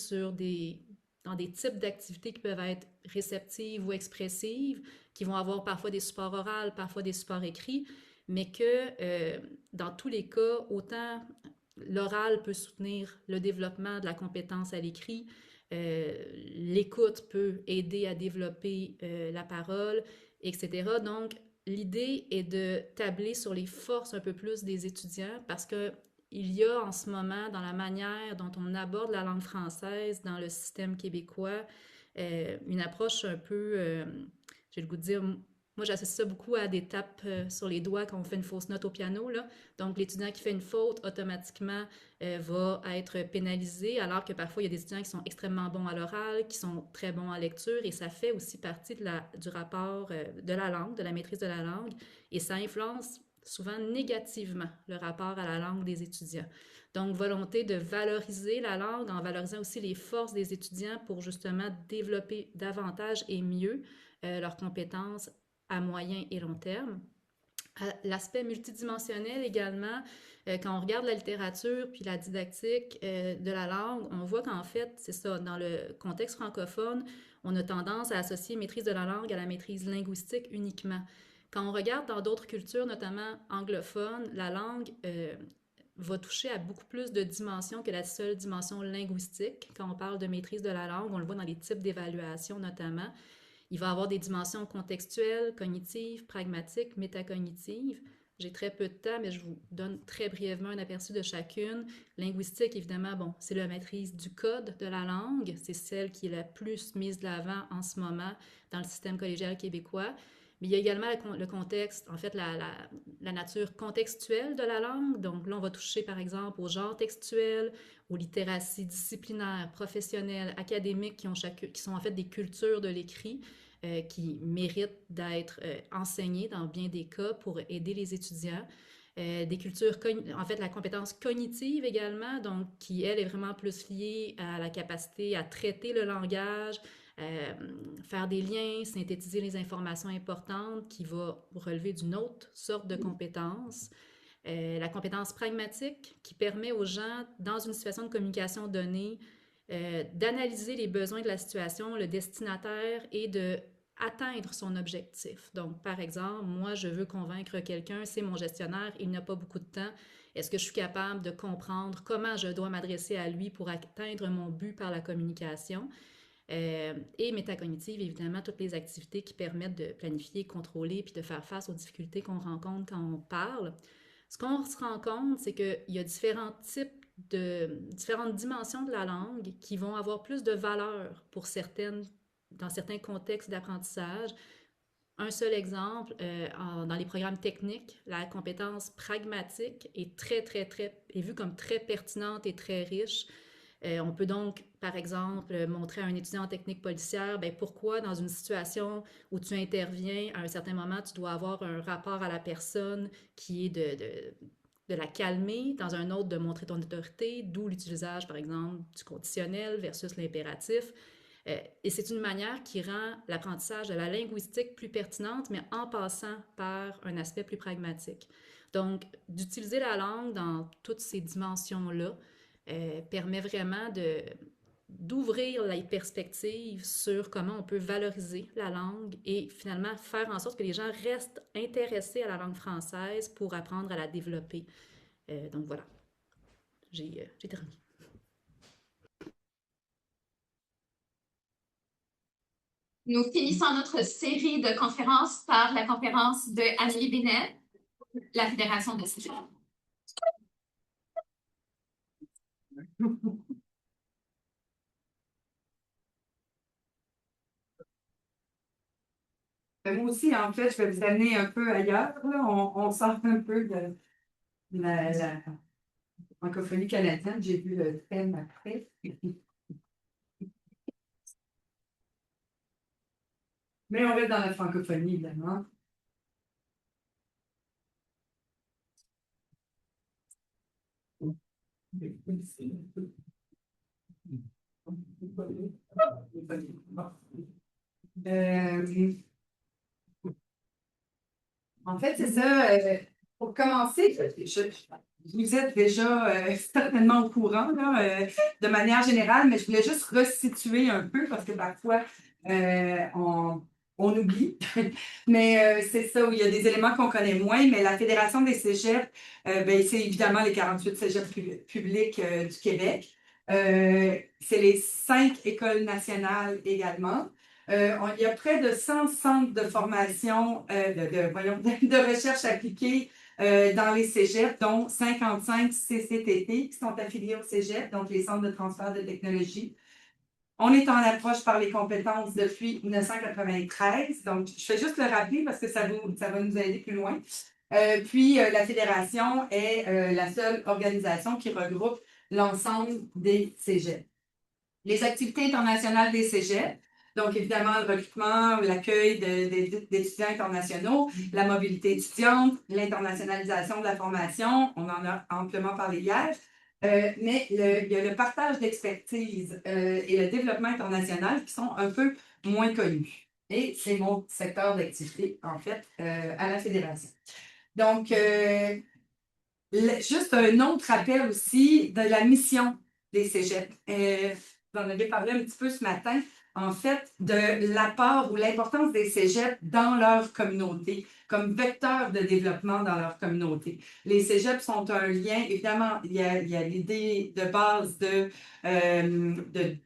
Speaker 8: dans des types d'activités qui peuvent être réceptives ou expressives, qui vont avoir parfois des supports oraux, parfois des supports écrits, mais que dans tous les cas, autant l'oral peut soutenir le développement de la compétence à l'écrit, l'écoute peut aider à développer la parole, etc. Donc, l'idée est de tabler sur les forces un peu plus des étudiants parce que il y a en ce moment, dans la manière dont on aborde la langue française dans le système québécois, une approche un peu, j'ai le goût de dire, moi j'associe ça beaucoup à des tapes sur les doigts quand on fait une fausse note au piano, là. Donc l'étudiant qui fait une faute, automatiquement, va être pénalisé, alors que parfois il y a des étudiants qui sont extrêmement bons à l'oral, qui sont très bons en lecture, et ça fait aussi partie du rapport de la langue, de la maîtrise de la langue, et ça influence souvent négativement le rapport à la langue des étudiants. Donc, volonté de valoriser la langue en valorisant aussi les forces des étudiants pour justement développer davantage et mieux leurs compétences à moyen et long terme. L'aspect multidimensionnel également, quand on regarde la littérature puis la didactique de la langue, on voit qu'en fait, c'est ça, dans le contexte francophone, on a tendance à associer maîtrise de la langue à la maîtrise linguistique uniquement. Quand on regarde dans d'autres cultures, notamment anglophones, la langue va toucher à beaucoup plus de dimensions que la seule dimension linguistique. Quand on parle de maîtrise de la langue, on le voit dans les types d'évaluation notamment. Il va y avoir des dimensions contextuelles, cognitives, pragmatiques, métacognitives. J'ai très peu de temps, mais je vous donne très brièvement un aperçu de chacune. Linguistique, évidemment, bon, c'est la maîtrise du code de la langue. C'est celle qui est la plus mise de l'avant en ce moment dans le système collégial québécois. Mais il y a également le contexte, en fait, la nature contextuelle de la langue. Donc là, on va toucher, par exemple, au genre textuel, aux littératies disciplinaires, professionnelles, académiques, qui sont en fait des cultures de l'écrit, qui méritent d'être enseignées dans bien des cas pour aider les étudiants. Des cultures, en fait, la compétence cognitive également, donc qui, elle, est vraiment plus liée à la capacité à traiter le langage, faire des liens, synthétiser les informations importantes, qui va relever d'une autre sorte de compétence. La compétence pragmatique, qui permet aux gens, dans une situation de communication donnée, d'analyser les besoins de la situation, le destinataire, et de atteindre son objectif. Donc, par exemple, moi, je veux convaincre quelqu'un, c'est mon gestionnaire, il n'a pas beaucoup de temps. Est-ce que je suis capable de comprendre comment je dois m'adresser à lui pour atteindre mon but par la communication? Et métacognitive, évidemment, toutes les activités qui permettent de planifier, contrôler, puis de faire face aux difficultés qu'on rencontre quand on parle. Ce qu'on se rend compte, c'est qu'il y a différentes dimensions de la langue qui vont avoir plus de valeur pour dans certains contextes d'apprentissage. Un seul exemple, dans les programmes techniques, la compétence pragmatique est vue comme très pertinente et très riche. On peut donc, par exemple, montrer à un étudiant en technique policière pourquoi, dans une situation où tu interviens, à un certain moment, tu dois avoir un rapport à la personne qui est de la calmer, dans un autre, de montrer ton autorité, d'où l'utilisation, par exemple, du conditionnel versus l'impératif. Et c'est une manière qui rend l'apprentissage de la linguistique plus pertinente, mais en passant par un aspect plus pragmatique. Donc, d'utiliser la langue dans toutes ces dimensions-là permet vraiment d'ouvrir les perspectives sur comment on peut valoriser la langue et finalement faire en sorte que les gens restent intéressés à la langue française pour apprendre à la développer. Donc voilà, j'ai terminé.
Speaker 1: Nous finissons notre série de conférences par la conférence de Amélie Binet, la Fédération de Cégep.
Speaker 9: Moi aussi, en fait, je vais vous amener un peu ailleurs. Là. On sort un peu de la francophonie canadienne. J'ai vu le thème après. Mais on reste dans la francophonie, évidemment. En fait, c'est ça. Pour commencer, vous êtes déjà certainement au courant là, de manière générale, mais je voulais juste resituer un peu parce que parfois, on oublie. Mais c'est ça, où il y a des éléments qu'on connaît moins, mais la Fédération des cégeps, c'est évidemment les 48 cégeps publics du Québec. C'est les 5 écoles nationales également. Il y a près de 100 centres de formation, de recherche appliquée dans les cégeps, dont 55 CCTT qui sont affiliés au cégep, donc les centres de transfert de technologie. On est en approche par les compétences depuis 1993. Donc, je fais juste le rappeler parce que ça va nous aider plus loin. Puis, la Fédération est la seule organisation qui regroupe l'ensemble des cégeps. Les activités internationales des cégeps, donc évidemment le recrutement, l'accueil d'étudiants internationaux, la mobilité étudiante, l'internationalisation de la formation, on en a amplement parlé hier. Mais il y a le partage d'expertise et le développement international qui sont un peu moins connus. Et c'est mon secteur d'activité, en fait, à la Fédération. Donc, juste un autre rappel aussi de la mission des cégeps. Vous en avez parlé un petit peu ce matin, en fait, de l'apport ou l'importance des cégeps dans leur communauté, comme vecteur de développement dans leur communauté. Les cégeps sont un lien, évidemment, il y a l'idée de base de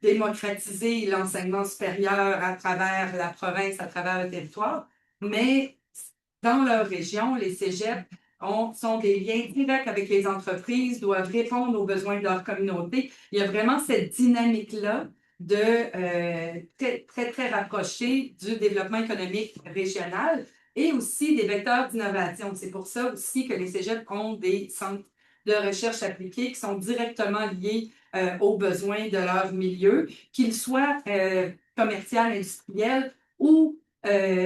Speaker 9: démocratiser l'enseignement supérieur à travers la province, à travers le territoire, mais dans leur région, les cégeps sont des liens directs avec les entreprises, doivent répondre aux besoins de leur communauté. Il y a vraiment cette dynamique-là de très rapprochée du développement économique régional et aussi des vecteurs d'innovation. C'est pour ça aussi que les cégeps ont des centres de recherche appliquée qui sont directement liés aux besoins de leur milieu, qu'ils soient commercial, industriel ou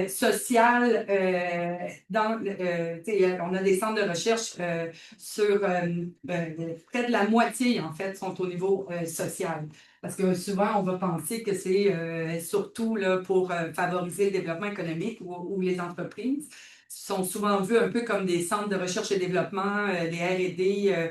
Speaker 9: sociales on a des centres de recherche sur près de la moitié, en fait, sont au niveau social. Parce que souvent, on va penser que c'est surtout là, pour favoriser le développement économique ou les entreprises sont souvent vus un peu comme des centres de recherche et développement, des R&D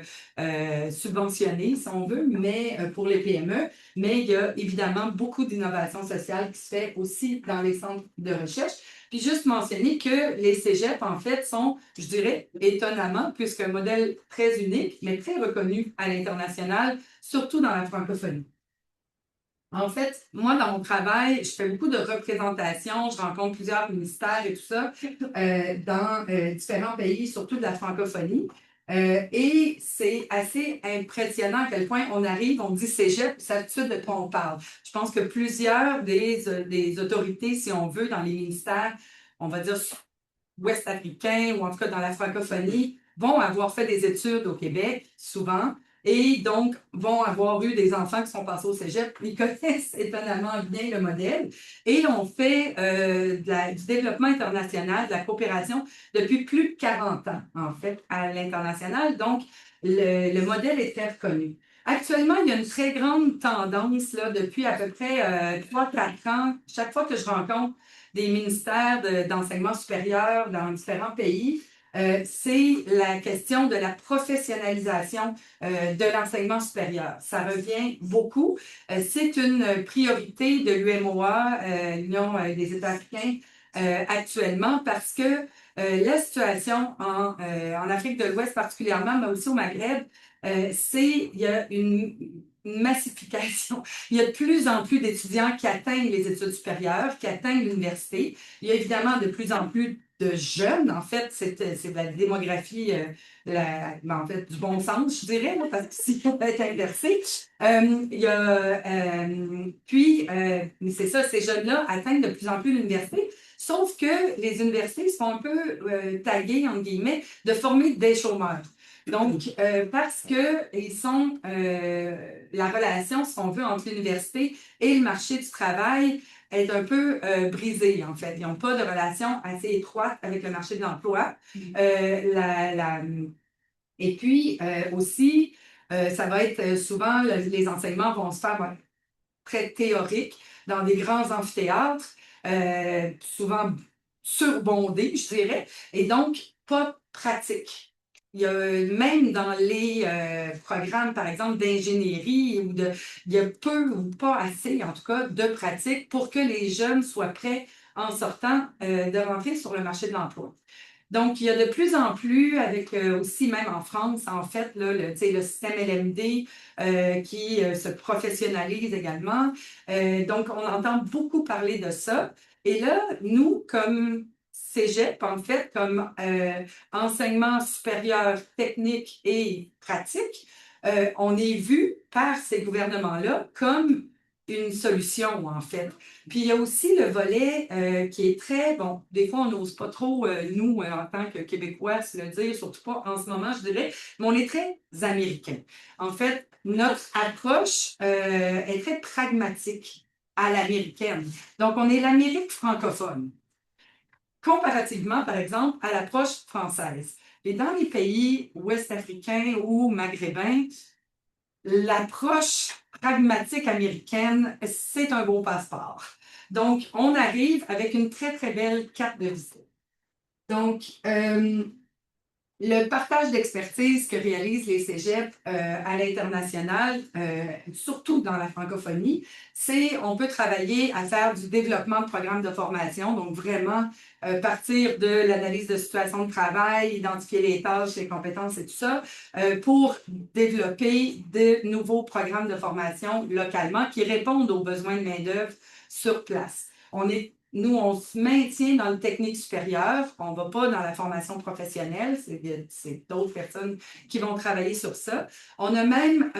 Speaker 9: subventionnés, si on veut, mais pour les PME. Mais il y a évidemment beaucoup d'innovation sociale qui se fait aussi dans les centres de recherche. Puis juste mentionner que les cégeps, en fait, sont, je dirais, étonnamment, puisqu'un modèle très unique, mais très reconnu à l'international, surtout dans la francophonie. En fait, moi, dans mon travail, je fais beaucoup de représentations, je rencontre plusieurs ministères et tout ça dans différents pays, surtout de la francophonie. Et c'est assez impressionnant à quel point on arrive, on dit cégep, c'est tout de suite de quoi on parle. Je pense que plusieurs des autorités, si on veut, dans les ministères, on va dire ouest-africains ou en tout cas dans la francophonie, vont avoir fait des études au Québec, souvent, et donc vont avoir eu des enfants qui sont passés au cégep. Ils connaissent étonnamment bien le modèle et on fait du développement international, de la coopération depuis plus de 40 ans, en fait, à l'international. Donc, le modèle est très reconnu. Actuellement, il y a une très grande tendance là, depuis à peu près 3-4 ans. Chaque fois que je rencontre des ministères d'enseignement supérieur dans différents pays, c'est la question de la professionnalisation de l'enseignement supérieur. Ça revient beaucoup. C'est une priorité de l'UMOA, l'Union des États africains, actuellement parce que la situation en Afrique de l'Ouest particulièrement, mais aussi au Maghreb, il y a une massification. Il y a de plus en plus d'étudiants qui atteignent les études supérieures, qui atteignent l'université. Il y a évidemment de plus en plus de jeunes. En fait, c'est de la démographie en fait, du bon sens, je dirais, là, parce que si on peut être inversé. Mais c'est ça, ces jeunes-là atteignent de plus en plus l'université. Sauf que les universités sont un peu taguées, entre guillemets, de former des chômeurs. Donc, parce que la relation, si on veut, entre l'université et le marché du travail est un peu brisée, en fait. Ils n'ont pas de relation assez étroite avec le marché de l'emploi. Et puis, aussi, ça va être souvent, les enseignements vont se faire très théoriques dans des grands amphithéâtres, souvent surbondés, je dirais, et donc pas pratiques. Il y a même dans les programmes, par exemple, d'ingénierie, il y a peu ou pas assez, en tout cas, de pratiques pour que les jeunes soient prêts, en sortant, de rentrer sur le marché de l'emploi. Donc, il y a de plus en plus, avec aussi même en France, en fait, là, le système LMD qui se professionnalise également. Donc, on entend beaucoup parler de ça. Et là, nous, comme cégep, en fait, comme enseignement supérieur technique et pratique, on est vu par ces gouvernements-là comme une solution, en fait. Puis, il y a aussi le volet qui est très, bon, des fois, on n'ose pas trop, nous, en tant que Québécois, se le dire, surtout pas en ce moment, je dirais, mais on est très américains. En fait, notre approche est très pragmatique à l'américaine. Donc, on est l'Amérique francophone, comparativement, par exemple, à l'approche française. Et dans les pays ouest-africains ou maghrébins, l'approche pragmatique américaine, c'est un beau passeport. Donc, on arrive avec une très, très belle carte de visite. Donc, le partage d'expertise que réalisent les cégeps à l'international, surtout dans la francophonie, on peut travailler à faire du développement de programmes de formation, donc vraiment partir de l'analyse de situation de travail, identifier les tâches, les compétences et tout ça, pour développer de nouveaux programmes de formation localement qui répondent aux besoins de main-d'œuvre sur place. Nous, on se maintient dans le technique supérieur, on ne va pas dans la formation professionnelle, c'est d'autres personnes qui vont travailler sur ça. On a même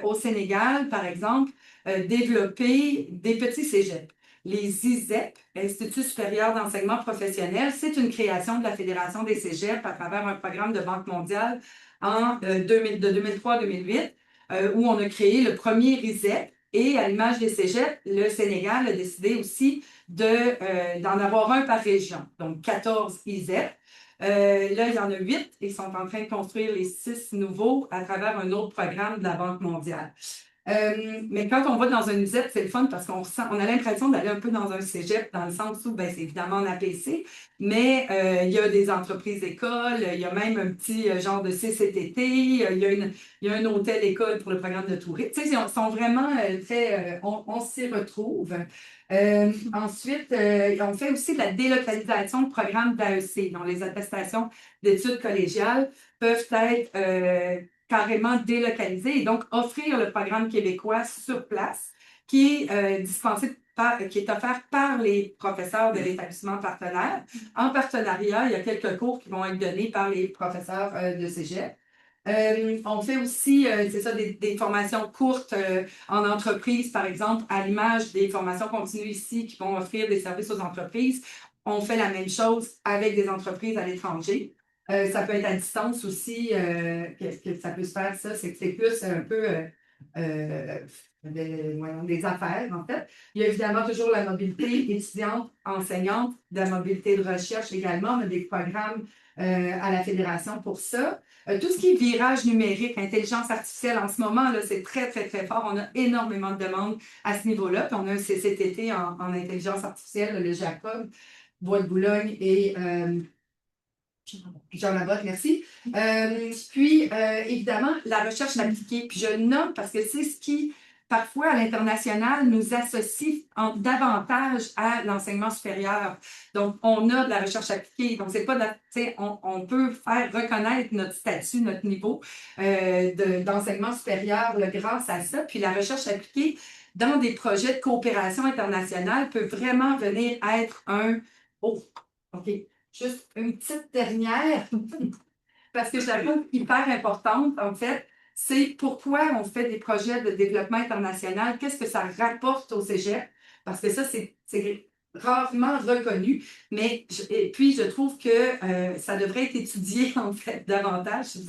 Speaker 9: au Sénégal, par exemple, développé des petits cégeps. Les ISEP, Instituts supérieurs d'enseignement professionnel, c'est une création de la Fédération des cégeps à travers un programme de Banque mondiale de 2003-2008, où on a créé le premier ISEP. Et à l'image des cégeps, le Sénégal a décidé aussi d'en avoir un par région, donc 14 ISEP. Là, il y en a 8 et ils sont en train de construire les 6 nouveaux à travers un autre programme de la Banque mondiale. Mais quand on va dans un ISEP, c'est le fun parce on a l'impression d'aller un peu dans un cégep dans le sens où, ben, c'est évidemment en APC, mais il y a des entreprises écoles, il y a même un petit genre de CCTT, il y a un hôtel-école pour le programme de tourisme. Tu sais, ils sont vraiment très... on s'y retrouve. Ensuite, on fait aussi de la délocalisation de programmes d'AEC, dont les attestations d'études collégiales peuvent être carrément délocalisées et donc offrir le programme québécois sur place qui est qui est offert par les professeurs de l'établissement partenaire. En partenariat, il y a quelques cours qui vont être donnés par les professeurs de cégep. On fait aussi, c'est ça, des formations courtes en entreprise, par exemple, à l'image des formations continues ici qui vont offrir des services aux entreprises. On fait la même chose avec des entreprises à l'étranger. Ça peut être à distance aussi, que ça peut se faire, ça, c'est que c'est plus un peu des affaires, en fait. Il y a évidemment toujours la mobilité étudiante, enseignante, de la mobilité de recherche également. On a des programmes à la Fédération pour ça. Tout ce qui est virage numérique, intelligence artificielle, en ce moment, là, c'est très, très, très fort. On a énormément de demandes à ce niveau-là. Puis on a un CCTT en intelligence artificielle, le Jacob, Bois de Boulogne et Jean Labotte, merci. Puis, évidemment, la recherche appliquée. Puis je nomme parce que c'est ce qui, parfois, à l'international, nous associe davantage à l'enseignement supérieur. Donc, on a de la recherche appliquée. Donc, c'est pas on peut faire reconnaître notre statut, notre niveau d'enseignement supérieur là, grâce à ça. Puis, la recherche appliquée dans des projets de coopération internationale peut vraiment venir être Oh, OK. Juste une petite dernière, parce que je la trouve hyper importante, en fait, c'est pourquoi on fait des projets de développement international, qu'est-ce que ça rapporte au cégep, parce que ça, c'est rarement reconnu, mais et puis je trouve que ça devrait être étudié, en fait, davantage, si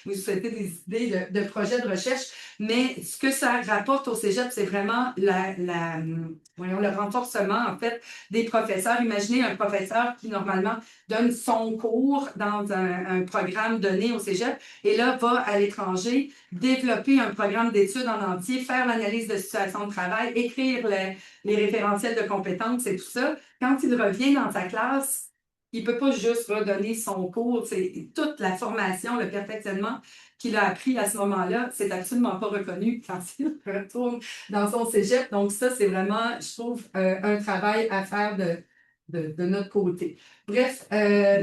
Speaker 9: vous souhaitez des idées de projets de recherche, mais ce que ça rapporte au cégep, c'est vraiment le renforcement, en fait, des professeurs. Imaginez un professeur qui, normalement, donne son cours dans un programme donné au cégep et là, va à l'étranger développer un programme d'études en entier, faire l'analyse de situation de travail, écrire les référentiels de compétences et tout ça. Quand il revient dans sa classe, il ne peut pas juste redonner son cours. C'est toute la formation, le perfectionnement qu'il a appris à ce moment-là, c'est absolument pas reconnu quand il retourne dans son cégep. Donc ça, c'est vraiment, je trouve, un travail à faire de notre côté. Bref, la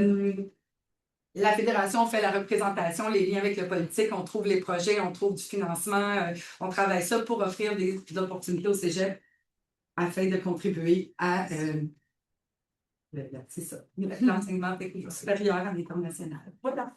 Speaker 9: Fédération fait la représentation, les liens avec le politique, on trouve les projets, on trouve du financement, on travaille ça pour offrir des opportunités au cégep afin de contribuer à c'est ça, l'enseignement technique supérieur à l'international. Voilà.